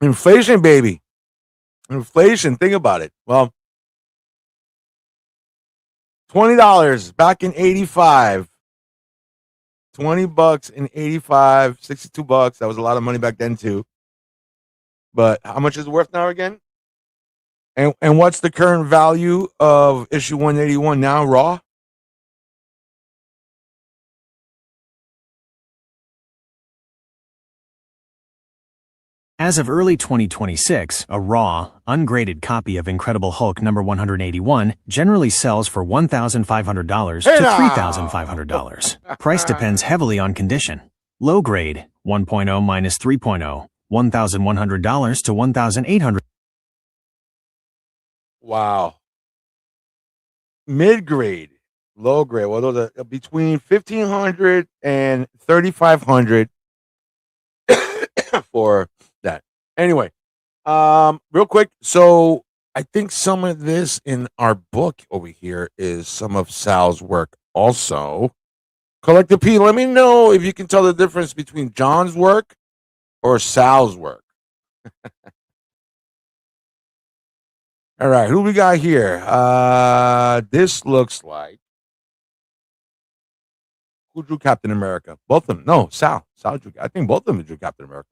inflation, baby. Inflation, think about it. Well, $20 back in 85. $20 in 85, $62. That was a lot of money back then too. But how much is it worth now again? And what's the current value of issue 181 now, raw? As of early 2026, a raw, ungraded copy of Incredible Hulk number 181 generally sells for $1,500 to $3,500. Price depends heavily on condition. Low grade, 1.0 minus 3.0, $1,100 to $1,800. Wow. Mid grade, low grade. Well, those are between 1,500 and 3,500 for that. Anyway, real quick. So I think some of this in our book over here is some of Sal's work also. Collector P, let me know if you can tell the difference between John's work or Sal's work. All right, who we got here? This looks like who drew Captain America? Both of them. No, Sal. Sal drew. I think both of them drew Captain America.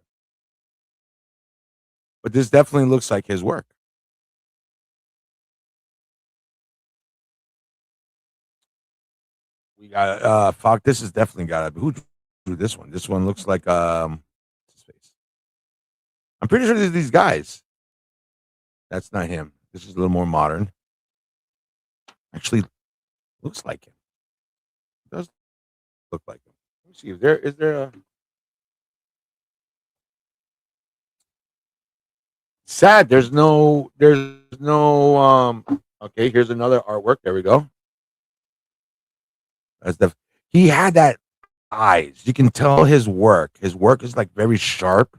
But this definitely looks like his work. We got fuck. This is definitely got to. Who drew this one? This one looks like his face. I'm pretty sure there's these guys. That's not him. This is a little more modern. Actually, looks like him. It does look like him. Let me see. Is there a sad? There's no. Okay, here's another artwork. There we go. That's he had that eyes. You can tell his work. His work is like very sharp,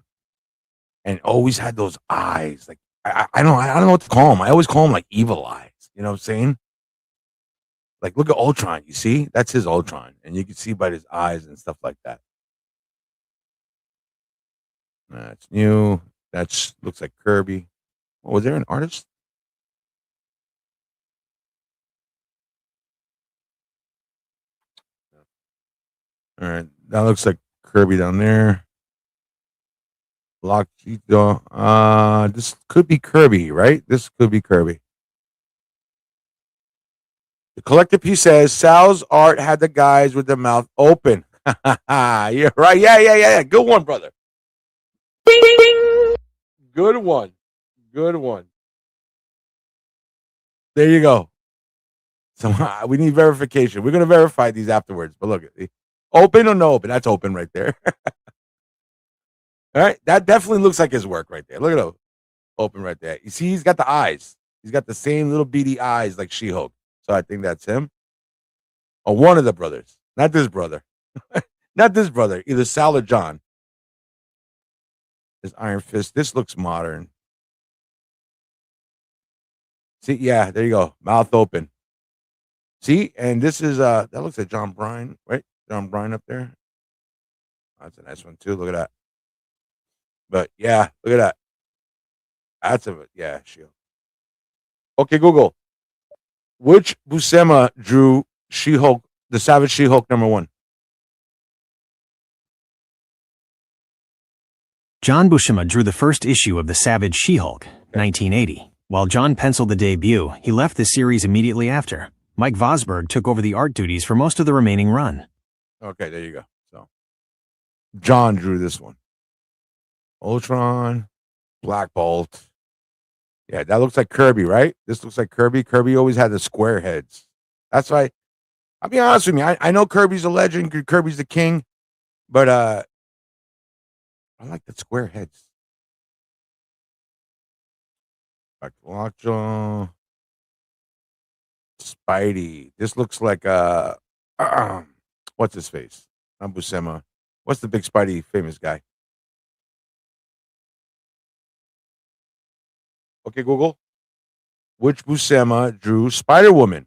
and always had those eyes. Like I don't know what to call him. I always call him like evil eyes. You know what I'm saying? Like look at Ultron. You see, that's his Ultron, and you can see by his eyes and stuff like that. That's new. That looks like Kirby. Oh, was there an artist? All right, that looks like Kirby down there. Lockito. This could be Kirby, right? This could be Kirby. The collector piece says Sal's art had the guys with their mouth open. You're right. Yeah. Good one, brother. Bing, bing, bing. Good one. Good one. There you go. So we need verification. We're gonna verify these afterwards. But look, open or no open? That's open right there. All right, that definitely looks like his work right there. Look at him, open right there. You see, he's got the eyes. He's got the same little beady eyes like She-Hulk. So I think that's him. Or one of the brothers, not this brother, not this brother. Either Sal or John. This Iron Fist. This looks modern. See, yeah, there you go. Mouth open. See, and this is that looks like John Bryan, right? John Bryan up there. That's a nice one too. Look at that. But yeah, look at that. That's She-Hulk. Okay, Google. Which Buscema drew She-Hulk, the Savage She-Hulk #1? John Buscema drew the first issue of the Savage She-Hulk, 1980. While John penciled the debut, he left the series immediately after. Mike Vosberg took over the art duties for most of the remaining run. Okay, there you go. So John drew this one. Ultron, Black Bolt. Yeah, that looks like Kirby, right? This looks like Kirby. Kirby always had the square heads. That's why, I'll be honest with you. I know Kirby's a legend. Kirby's the king. But I like the square heads. Like Lockjaw. Spidey. This looks like what's his face? Not Buscema. What's the big Spidey famous guy? Okay, Google. Which Buscema drew Spider-Woman?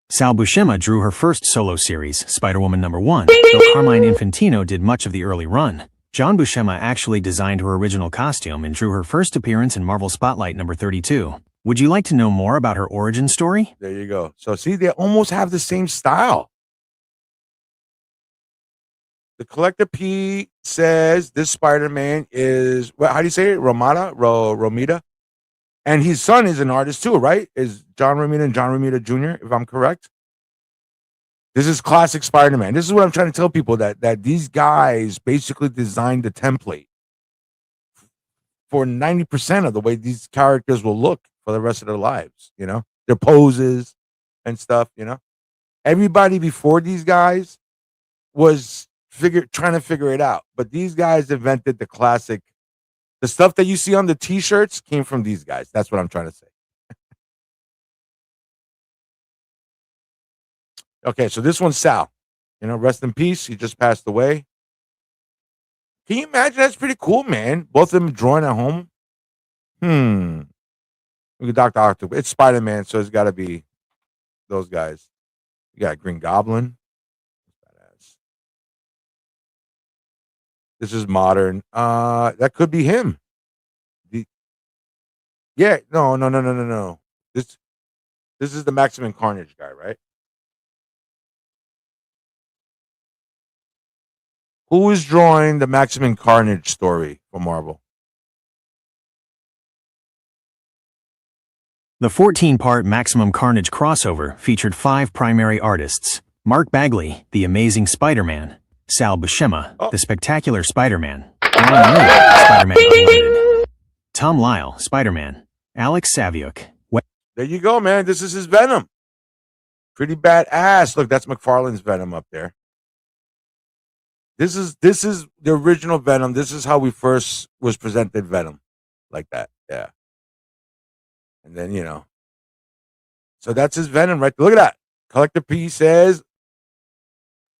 Sal Buscema drew her first solo series, Spider-Woman #1, though Carmine Infantino did much of the early run. John Buscema actually designed her original costume and drew her first appearance in Marvel Spotlight number 32. Would you like to know more about her origin story? There you go. So see, they almost have the same style. The Collector P says this Spider-Man is, well, how do you say it? Romita? And his son is an artist too, right? Is John Romita and John Romita Jr., if I'm correct? This is classic Spider-Man. This is what I'm trying to tell people, that these guys basically designed the template for 90% of the way these characters will look for the rest of their lives, you know? Their poses and stuff, you know? Everybody before these guys was trying to figure it out. But these guys invented the classic. The stuff that you see on the t-shirts came from these guys. That's what I'm trying to say. Okay, so this one's Sal. You know, rest in peace. He just passed away. Can you imagine? That's pretty cool, man. Both of them drawing at home. Look at Dr. Octopus. It's Spider-Man, so it's got to be those guys. You got Green Goblin. This is modern. That could be him. No. This is the Maximum Carnage guy, right? Who is drawing the Maximum Carnage story for Marvel? The 14-part Maximum Carnage crossover featured 5 primary artists: Mark Bagley, the Amazing Spider-Man; Sal Buscema, the Spectacular Spider-Man; Ron Lee, Spider-Man Unlimited; Tom Lyle, Spider-Man; Alex Saviuk. There you go, man. This is his Venom. Pretty badass. Look, that's McFarlane's Venom up there. This is the original Venom. This is how we first was presented Venom, like that. Yeah. And then, you know, so that's his Venom right there. Look at that. Collector P says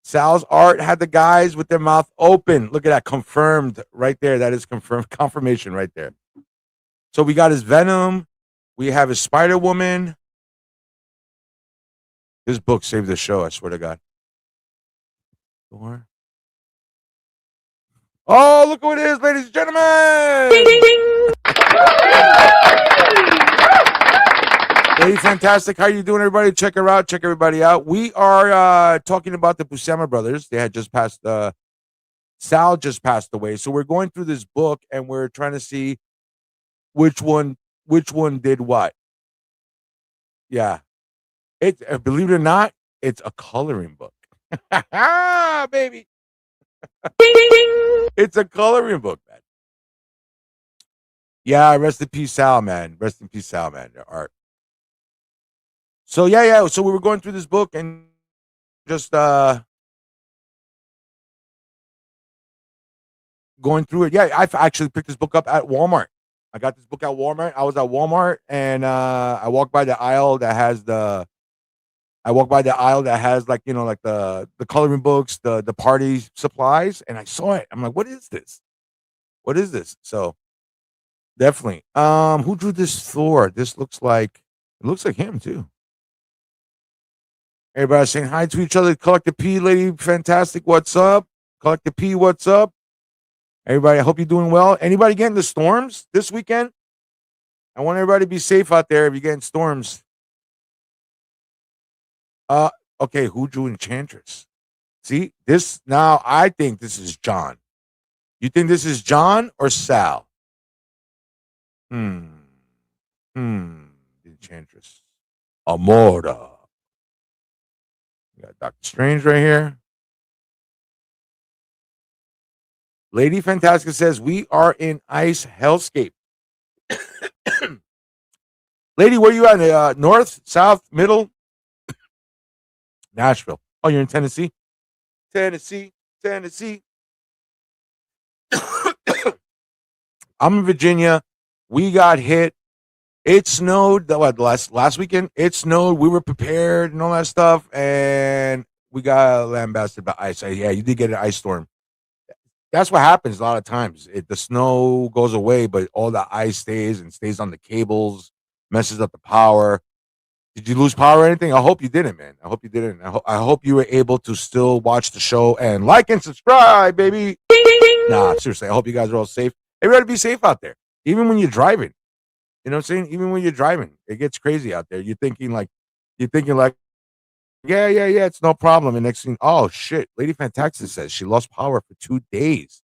Sal's art had the guys with their mouth open. Look at that. Confirmed right there. That is confirmed. Confirmation right there. So we got his Venom. We have his Spider-Woman. This book saved the show, I swear to God. Oh, look who it is, ladies and gentlemen. Hey, fantastic. How you doing, everybody? Check her out. Check everybody out. We are talking about the Buscema brothers. They had just passed, Sal just passed away. So we're going through this book, and we're trying to see which one did what. Yeah. Believe it or not, it's a coloring book. Baby. It's a coloring book, man. Yeah, rest in peace, Sal, man. Rest in peace, Sal, man. Their art. So yeah. So we were going through this book and just going through it. Yeah, I actually picked this book up at Walmart. I got this book at Walmart. I was at Walmart and I walked by the aisle that has the like, you know, like the coloring books, the party supplies, and I saw it. I'm like, what is this? What is this? So definitely. Who drew this Thor? This looks like him too. Everybody saying hi to each other. Collector P, lady, fantastic. What's up? Collector P, what's up? Everybody, I hope you're doing well. Anybody getting the storms this weekend? I want everybody to be safe out there if you're getting storms. Okay, who drew Enchantress? See, this now I think this is John. You think this is John or Sal? Enchantress. Amora. We got Doctor Strange right here. Lady Fantastica says, we are in ice hellscape. Lady, where you at? North, south, middle? Nashville. Oh, you're in Tennessee? Tennessee. I'm in Virginia. We got hit. It snowed last weekend. It snowed. We were prepared and all that stuff, and we got lambasted by ice. Yeah, you did get an ice storm. That's what happens a lot of times. The snow goes away, but all the ice stays on the cables, messes up the power. Did you lose power or anything? I hope you didn't, man. I hope you didn't. I hope you were able to still watch the show and like and subscribe, baby. Nah, seriously, I hope you guys are all safe. Everybody be safe out there, even when you're driving. You know what I'm saying? Even when you're driving, it gets crazy out there. You're thinking like, yeah, yeah, yeah, it's no problem. And next thing, oh shit, Lady Fantastic says she lost power for 2 days.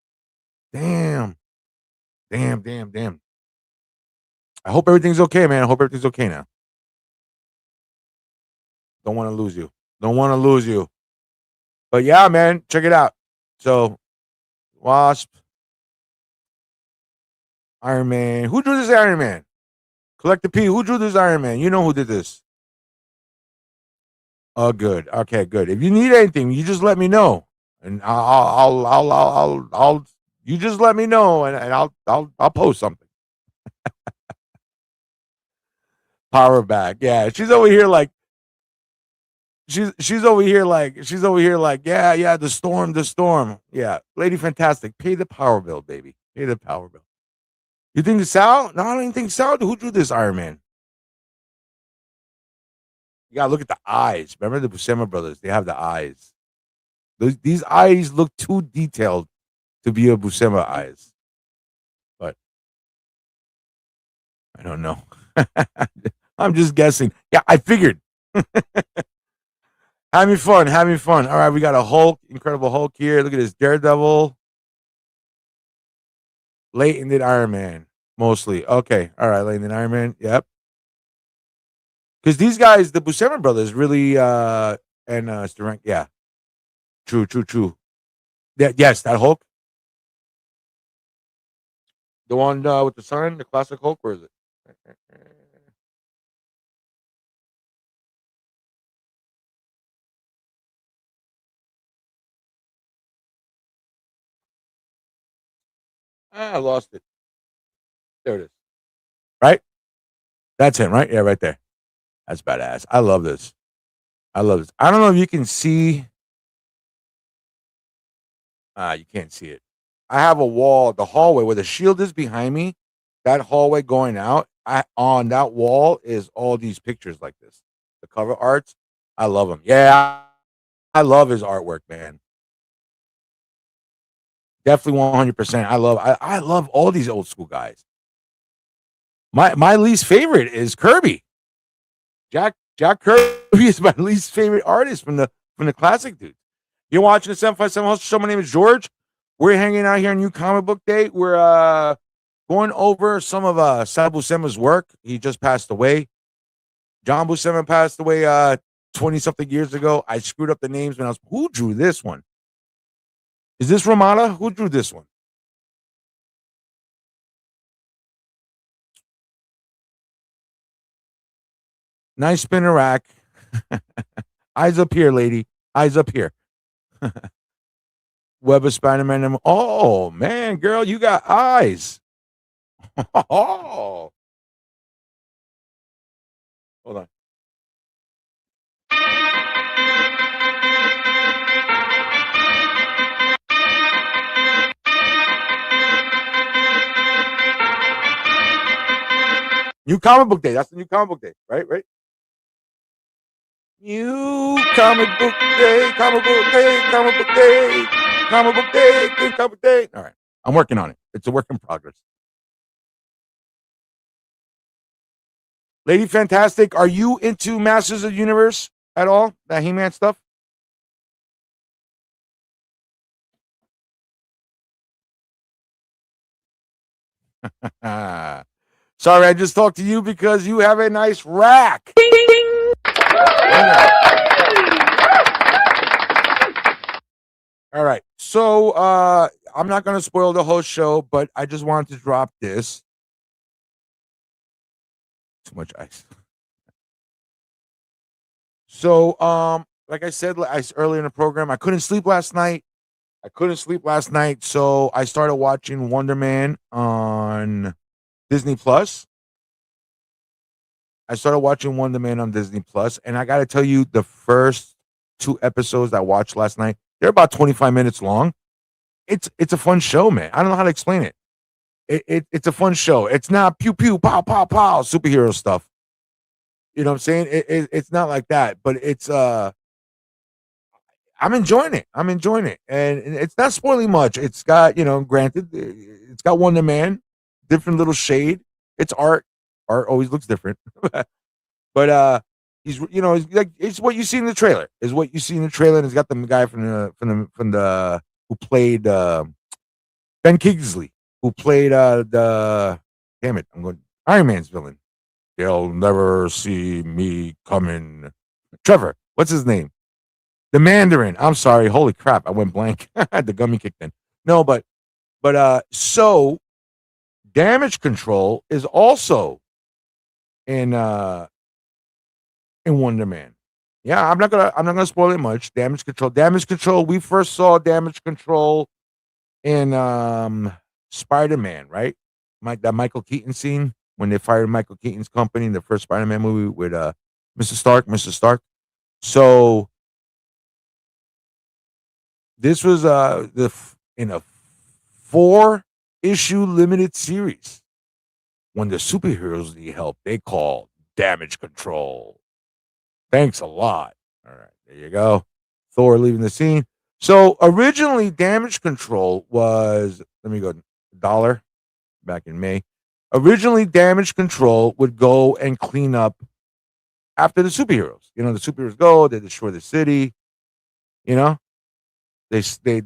Damn, damn, damn, damn. I hope everything's okay, man. I hope everything's okay now. Don't want to lose you. Don't want to lose you. But yeah, man, check it out. So, Wasp, Iron Man. Who drew this Iron Man? Collector P. Who drew this Iron Man? You know who did this. Oh, good. Okay, good. If you need anything, you just let me know, and I'll you just let me know, and I'll post something. Power back. Yeah, she's over here like she's over here like yeah, yeah, the storm. Yeah, Lady Fantastic, pay the power bill, baby. Pay the power bill. You think it's Sal? No, I don't even think Sal. Who drew this Iron Man? You gotta look at the eyes. Remember the Buscema brothers? They have the eyes. These eyes look too detailed to be a Buscema eyes. But I don't know. I'm just guessing. Yeah, I figured. Having fun, having fun. All right, we got a Hulk, Incredible Hulk here. Look at this Daredevil. Leighton did Iron Man, mostly. Okay, all right, Leighton did Iron Man. Yep. Because these guys, the Buscema brothers, really, and Sterank, yeah. True, true, true. Yeah, yes, that Hulk. The one with the sun, the classic Hulk, where is it? I lost it. There it is. Right? That's him, right? Yeah, right there. That's badass. I love this. I love this. I don't know if you can see. You can't see it. I have a wall, the hallway where the shield is behind me. That hallway going out, on that wall is all these pictures like this. The cover arts. I love them. Yeah, I love his artwork, man. Definitely 100%. I love all these old school guys. My least favorite is Kirby. Jack Kirby is my least favorite artist from the classic dudes. You're watching the 757 Hustle Show. My name is George. We're hanging out here on New Comic Book Day. We're going over some of Sal Buscema's work. He just passed away. John Buscema passed away 20-something years ago. I screwed up the names when who drew this one? Is this Ramada? Who drew this one? Nice spinner rack. Eyes up here, lady. Eyes up here. Web of Spider-Man. Oh, man, girl, you got eyes. Oh. Hold on. New Comic Book Day. That's the New Comic Book Day, right? Right? New Comic Book Day, Comic Book Day, Comic Book Day, Comic Book Day, Comic Book Day. All right. I'm working on it. It's a work in progress. Lady Fantastic, are you into Masters of the Universe at all? That He-Man stuff? Sorry, I just talked to you because you have a nice rack. All right. So I'm not going to spoil the whole show, but I just wanted to drop this. Too much ice. So like I said earlier in the program, I couldn't sleep last night. So I started watching Wonder Man on Disney Plus. And I got to tell you, the first 2 episodes I watched last night, they're about 25 minutes long. It's a fun show, man. I don't know how to explain it. It's a fun show. It's not pew pew pow pow pow superhero stuff. You know what I'm saying? It's not like that, but it's I'm enjoying it. I'm enjoying it, and it's not spoiling much. It's got, granted, it's got Wonder Man, different little shade. It's art. Art always looks different, but he's like it's what you see in the trailer. Is what you see in the trailer, and it's got the guy from the who played Ben Kingsley, who played the damn it, I'm going Iron Man's villain. They'll never see me coming. Trevor, what's his name? The Mandarin. I'm sorry. Holy crap, I went blank. The gummy kicked in. No, so Damage Control is also in Wonder Man. Yeah, I'm not gonna spoil it much. Damage Control. Damage Control. We first saw Damage Control in Spider-Man, right? That Michael Keaton scene when they fired Michael Keaton's company in the first Spider-Man movie with Mr. Stark. So this was in a 4-issue limited series. When the superheroes need help, they call Damage Control. Thanks a lot. All right, there you go. Thor leaving the scene. So originally, Damage Control was, let me go, $1 back in May. Originally, Damage Control would go and clean up after the superheroes. The superheroes go, they destroy the city. They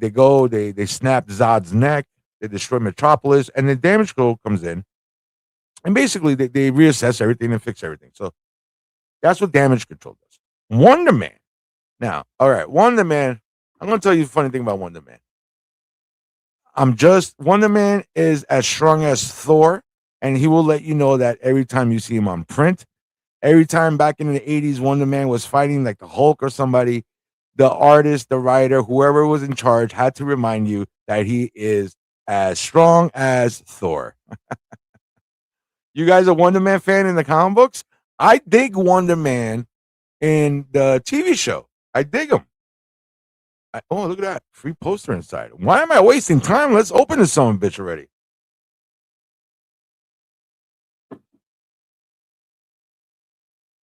go, they snap Zod's neck, they destroy Metropolis, and then Damage Control comes in, and basically they reassess everything and fix everything. So that's what Damage Control does. Wonder Man. Now, all right, Wonder Man. I'm going to tell you a funny thing about Wonder Man. Wonder Man is as strong as Thor, and he will let you know that every time you see him on print. Every time back in the 80s, Wonder Man was fighting like the Hulk or somebody, the artist, the writer, whoever was in charge had to remind you that he is as strong as Thor. You guys a Wonder Man fan in the comic books? I dig Wonder Man in the TV show. I dig him. Oh, look at that. Free poster inside. Why am I wasting time? Let's open this son of a bitch already.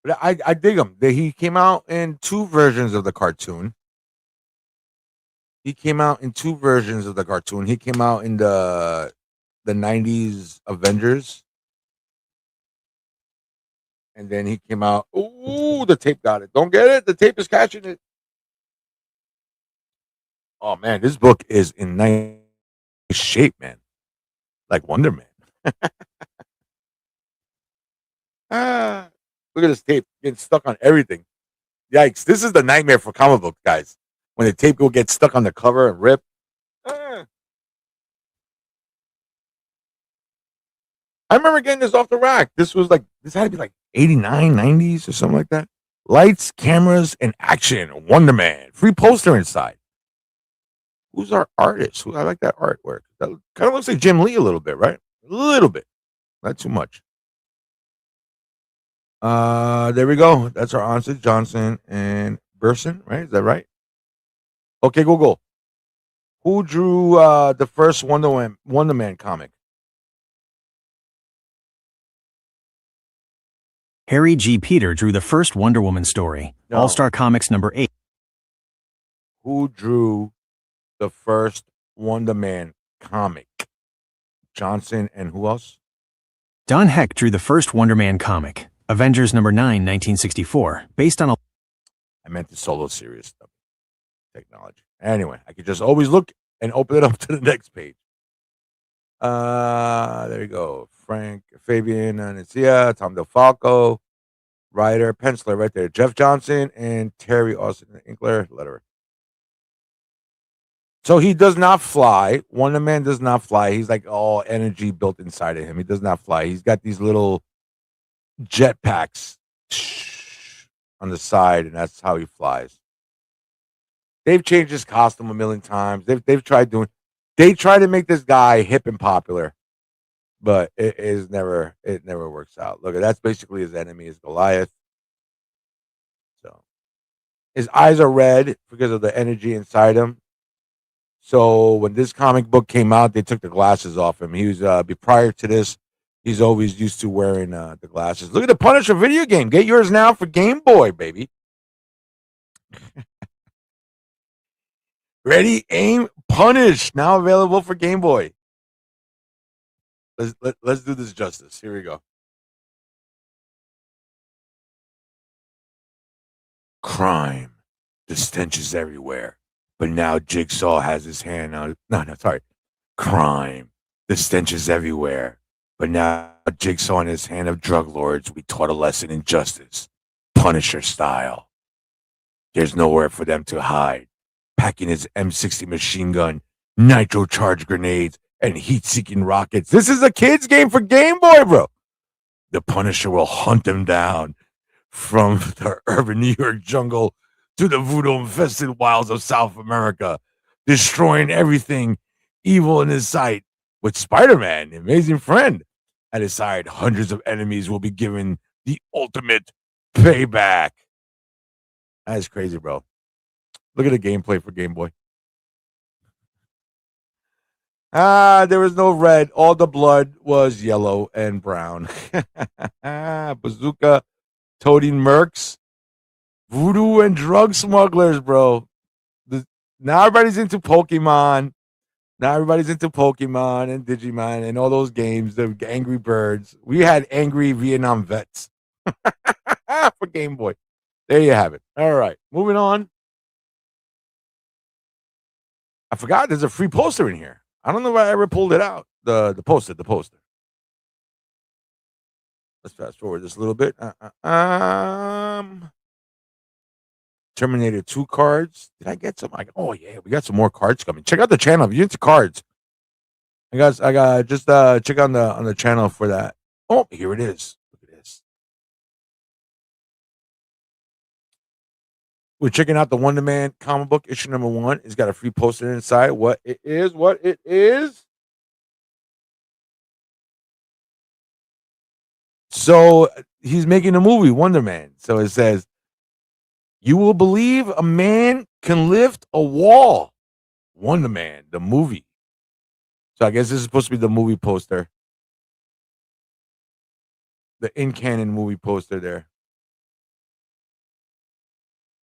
But I dig him. He came out in 2 versions of the cartoon. He came out in the 90s Avengers. And then he came out. Ooh, the tape got it. Don't get it? The tape is catching it. Oh, man, this book is in nice shape, man. Like Wonder Man. Look at this tape getting stuck on everything. Yikes. This is the nightmare for comic book guys. When the tape will get stuck on the cover and rip. I remember getting this off the rack. This had to be like 89, 90s or something like that. Lights, cameras, and action. Wonder Man. Free poster inside. Who's our artist? I like that artwork. That kind of looks like Jim Lee a little bit, right? A little bit. Not too much. There we go. That's our answer. Johnson and Burson, right? Is that right? Okay, Google. Who drew the first Wonder Man comic? Harry G. Peter drew the first Wonder Woman story, No. All-Star Comics number 8. Who drew the first Wonder Man comic? Johnson and who else? Don Heck drew the first Wonder Man comic, Avengers number 9, 1964, based on a... I meant the solo series stuff. Technology. Anyway, I could just always look and open it up to the next page. There you go. Frank Fabian Anicea, Tom DeFalco, writer, penciler right there. Jeff Johnson and Terry Austin Inkler, letterer. So he does not fly. Wonder Man does not fly. He's like all energy built inside of him. He does not fly. He's got these little jetpacks on the side, and that's how he flies. They've changed his costume a million times. They've tried doing. They try to make this guy hip and popular, but it never works out. Look, that's basically his enemy is Goliath. So his eyes are red because of the energy inside him. So when this comic book came out, they took the glasses off him. He was prior to this, he's always used to wearing the glasses. Look at the Punisher video game. Get yours now for Game Boy, baby. Ready, aim, punish. Now available for Game Boy. Let's do this justice. Here we go. Crime. The stench is everywhere. But now Jigsaw has his hand on. No, sorry. Crime. The stench is everywhere. But now Jigsaw in his hand of drug lords, we taught a lesson in justice. Punisher style. There's nowhere for them to hide. Packing his M60 machine gun, nitro charged grenades, and heat seeking rockets. This is a kid's game for Game Boy, bro. The Punisher will hunt them down from the urban New York jungle to the voodoo infested wilds of South America, destroying everything evil in his sight. With Spider Man, the amazing friend, at his side, hundreds of enemies will be given the ultimate payback. That is crazy, bro. Look at the gameplay for Game Boy. There was no red. All the blood was yellow and brown. Bazooka, toting mercs, voodoo, and drug smugglers, bro. Now everybody's into Pokemon. Now everybody's into Pokemon and Digimon and all those games, the Angry Birds. We had Angry Vietnam Vets for Game Boy. There you have it. All right, moving on. I forgot there's a free poster in here. I don't know if I ever pulled it out. The poster. Let's fast forward this a little bit. Terminator 2 cards. Did I get some? Oh yeah, we got some more cards coming. Check out the channel if you're into cards. I got just check on the channel for that. Oh, here it is. Look at this. We're checking out the Wonder Man comic book issue number 1. It's got a free poster inside. What it is. So he's making a movie, Wonder Man. So it says, "You will believe a man can lift a wall." Wonder Man, the movie. So I guess this is supposed to be the movie poster. The in-canon movie poster there.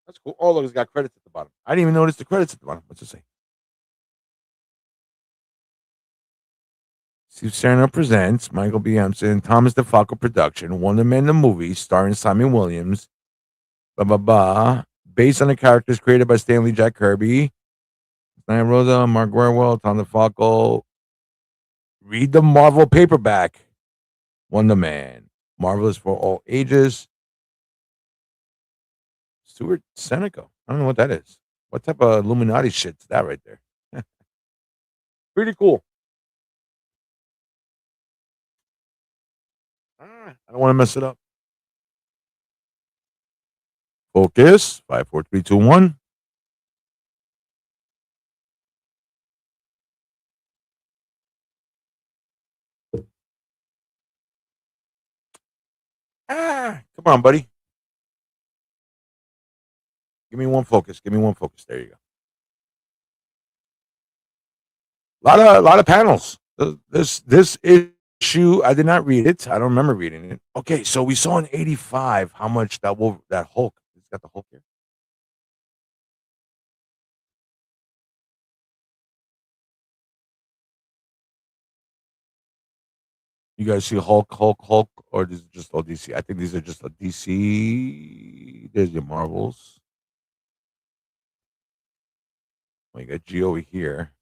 That's cool. Oh, look, it's got credits at the bottom. I didn't even notice the credits at the bottom. What's it say? Steve Cerner presents, Michael B. Hampson, Thomas DeFalco production, Wonder Man the movie, starring Simon Williams. Based on the characters created by Stanley Jack Kirby, Diane Rosa, Mark Werwell, Tom DeFalco. Read the Marvel paperback. Wonder Man. Marvel is for all ages. Stuart Seneca. I don't know what that is. What type of Illuminati shit's that right there? Pretty cool. I don't want to mess it up. Focus. 5, 4, 3, 2, 1. Come on, buddy. Give me one focus. There you go. A lot of panels. This issue, I did not read it. I don't remember reading it. Okay, so we saw in '85 how much that Hulk. It's got the Hulk here. You guys see Hulk, or is it just all DC? I think these are just a DC. There's your Marvels. We got G over here.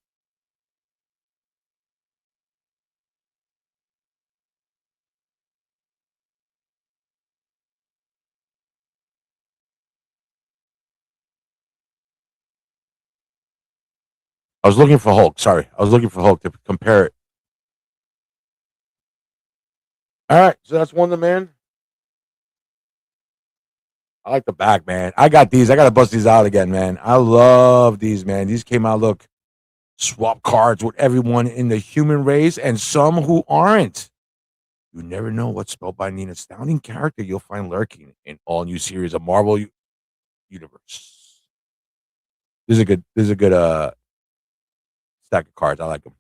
I was looking for Hulk. Sorry. I was looking for Hulk to compare it. All right. So that's Wonder Man. I like the back, man. I got these. I got to bust these out again, man. I love these, man. These came out, look, swap cards with everyone in the human race and some who aren't. You never know what spellbinding an astounding character you'll find lurking in all new series of Marvel Universe. This is a good stack of cards. I like them.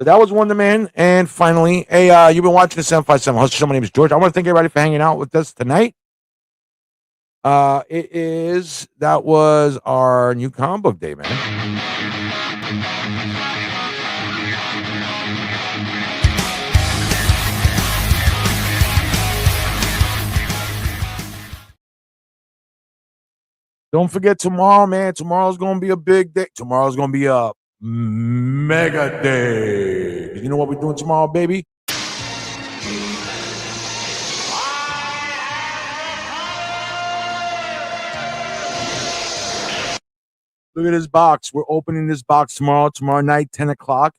So that was Wonder Man. And finally, hey, you've been watching the 757 Hustle Show. My name is George. I want to thank everybody for hanging out with us tonight. That was our new comic book day, man. Don't forget tomorrow, man. Tomorrow's gonna be a big day. Tomorrow's gonna be a mega day. You know what we're doing tomorrow, baby? Look at this box. We're opening this box tomorrow night, 10 o'clock.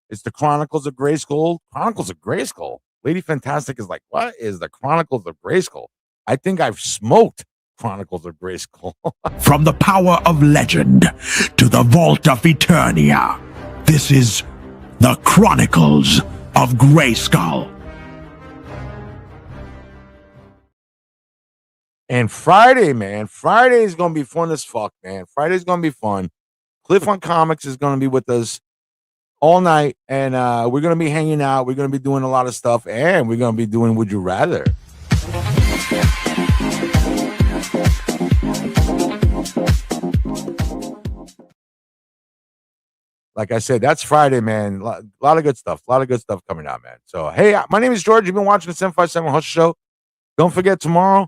It's the Chronicles of Grayskull. Chronicles of Grayskull. Lady Fantastic is like, what is the Chronicles of Grayskull? I think I've smoked Chronicles of Grayskull. From the power of legend to the vault of Eternia, this is the Chronicles of Grayskull. And Friday, man. Friday is going to be fun as fuck, man. Friday's going to be fun. Cliff on Comics is going to be with us all night, and we're going to be hanging out. We're going to be doing a lot of stuff, and we're going to be doing Would You Rather. Like I said, that's Friday, man. A lot of good stuff. A lot of good stuff coming out, man. So, hey, my name is George. You've been watching the 757 Hustle Show. Don't forget tomorrow,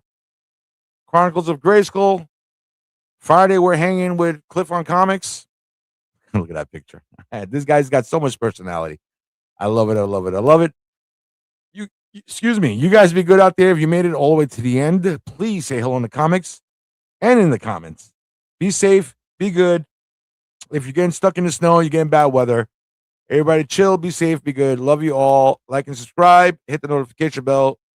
Chronicles of Grayskull. Friday, we're hanging with Cliff on Comics. Look at that picture. This guy's got so much personality. I love it. I love it. I love it. Excuse me. You guys be good out there. If you made it all the way to the end, please say hello in the comics and in the comments. Be safe. Be good. If you're getting stuck in the snow, you're getting bad weather. Everybody chill. Be safe. Be good. Love you all. Like and subscribe. Hit the notification bell.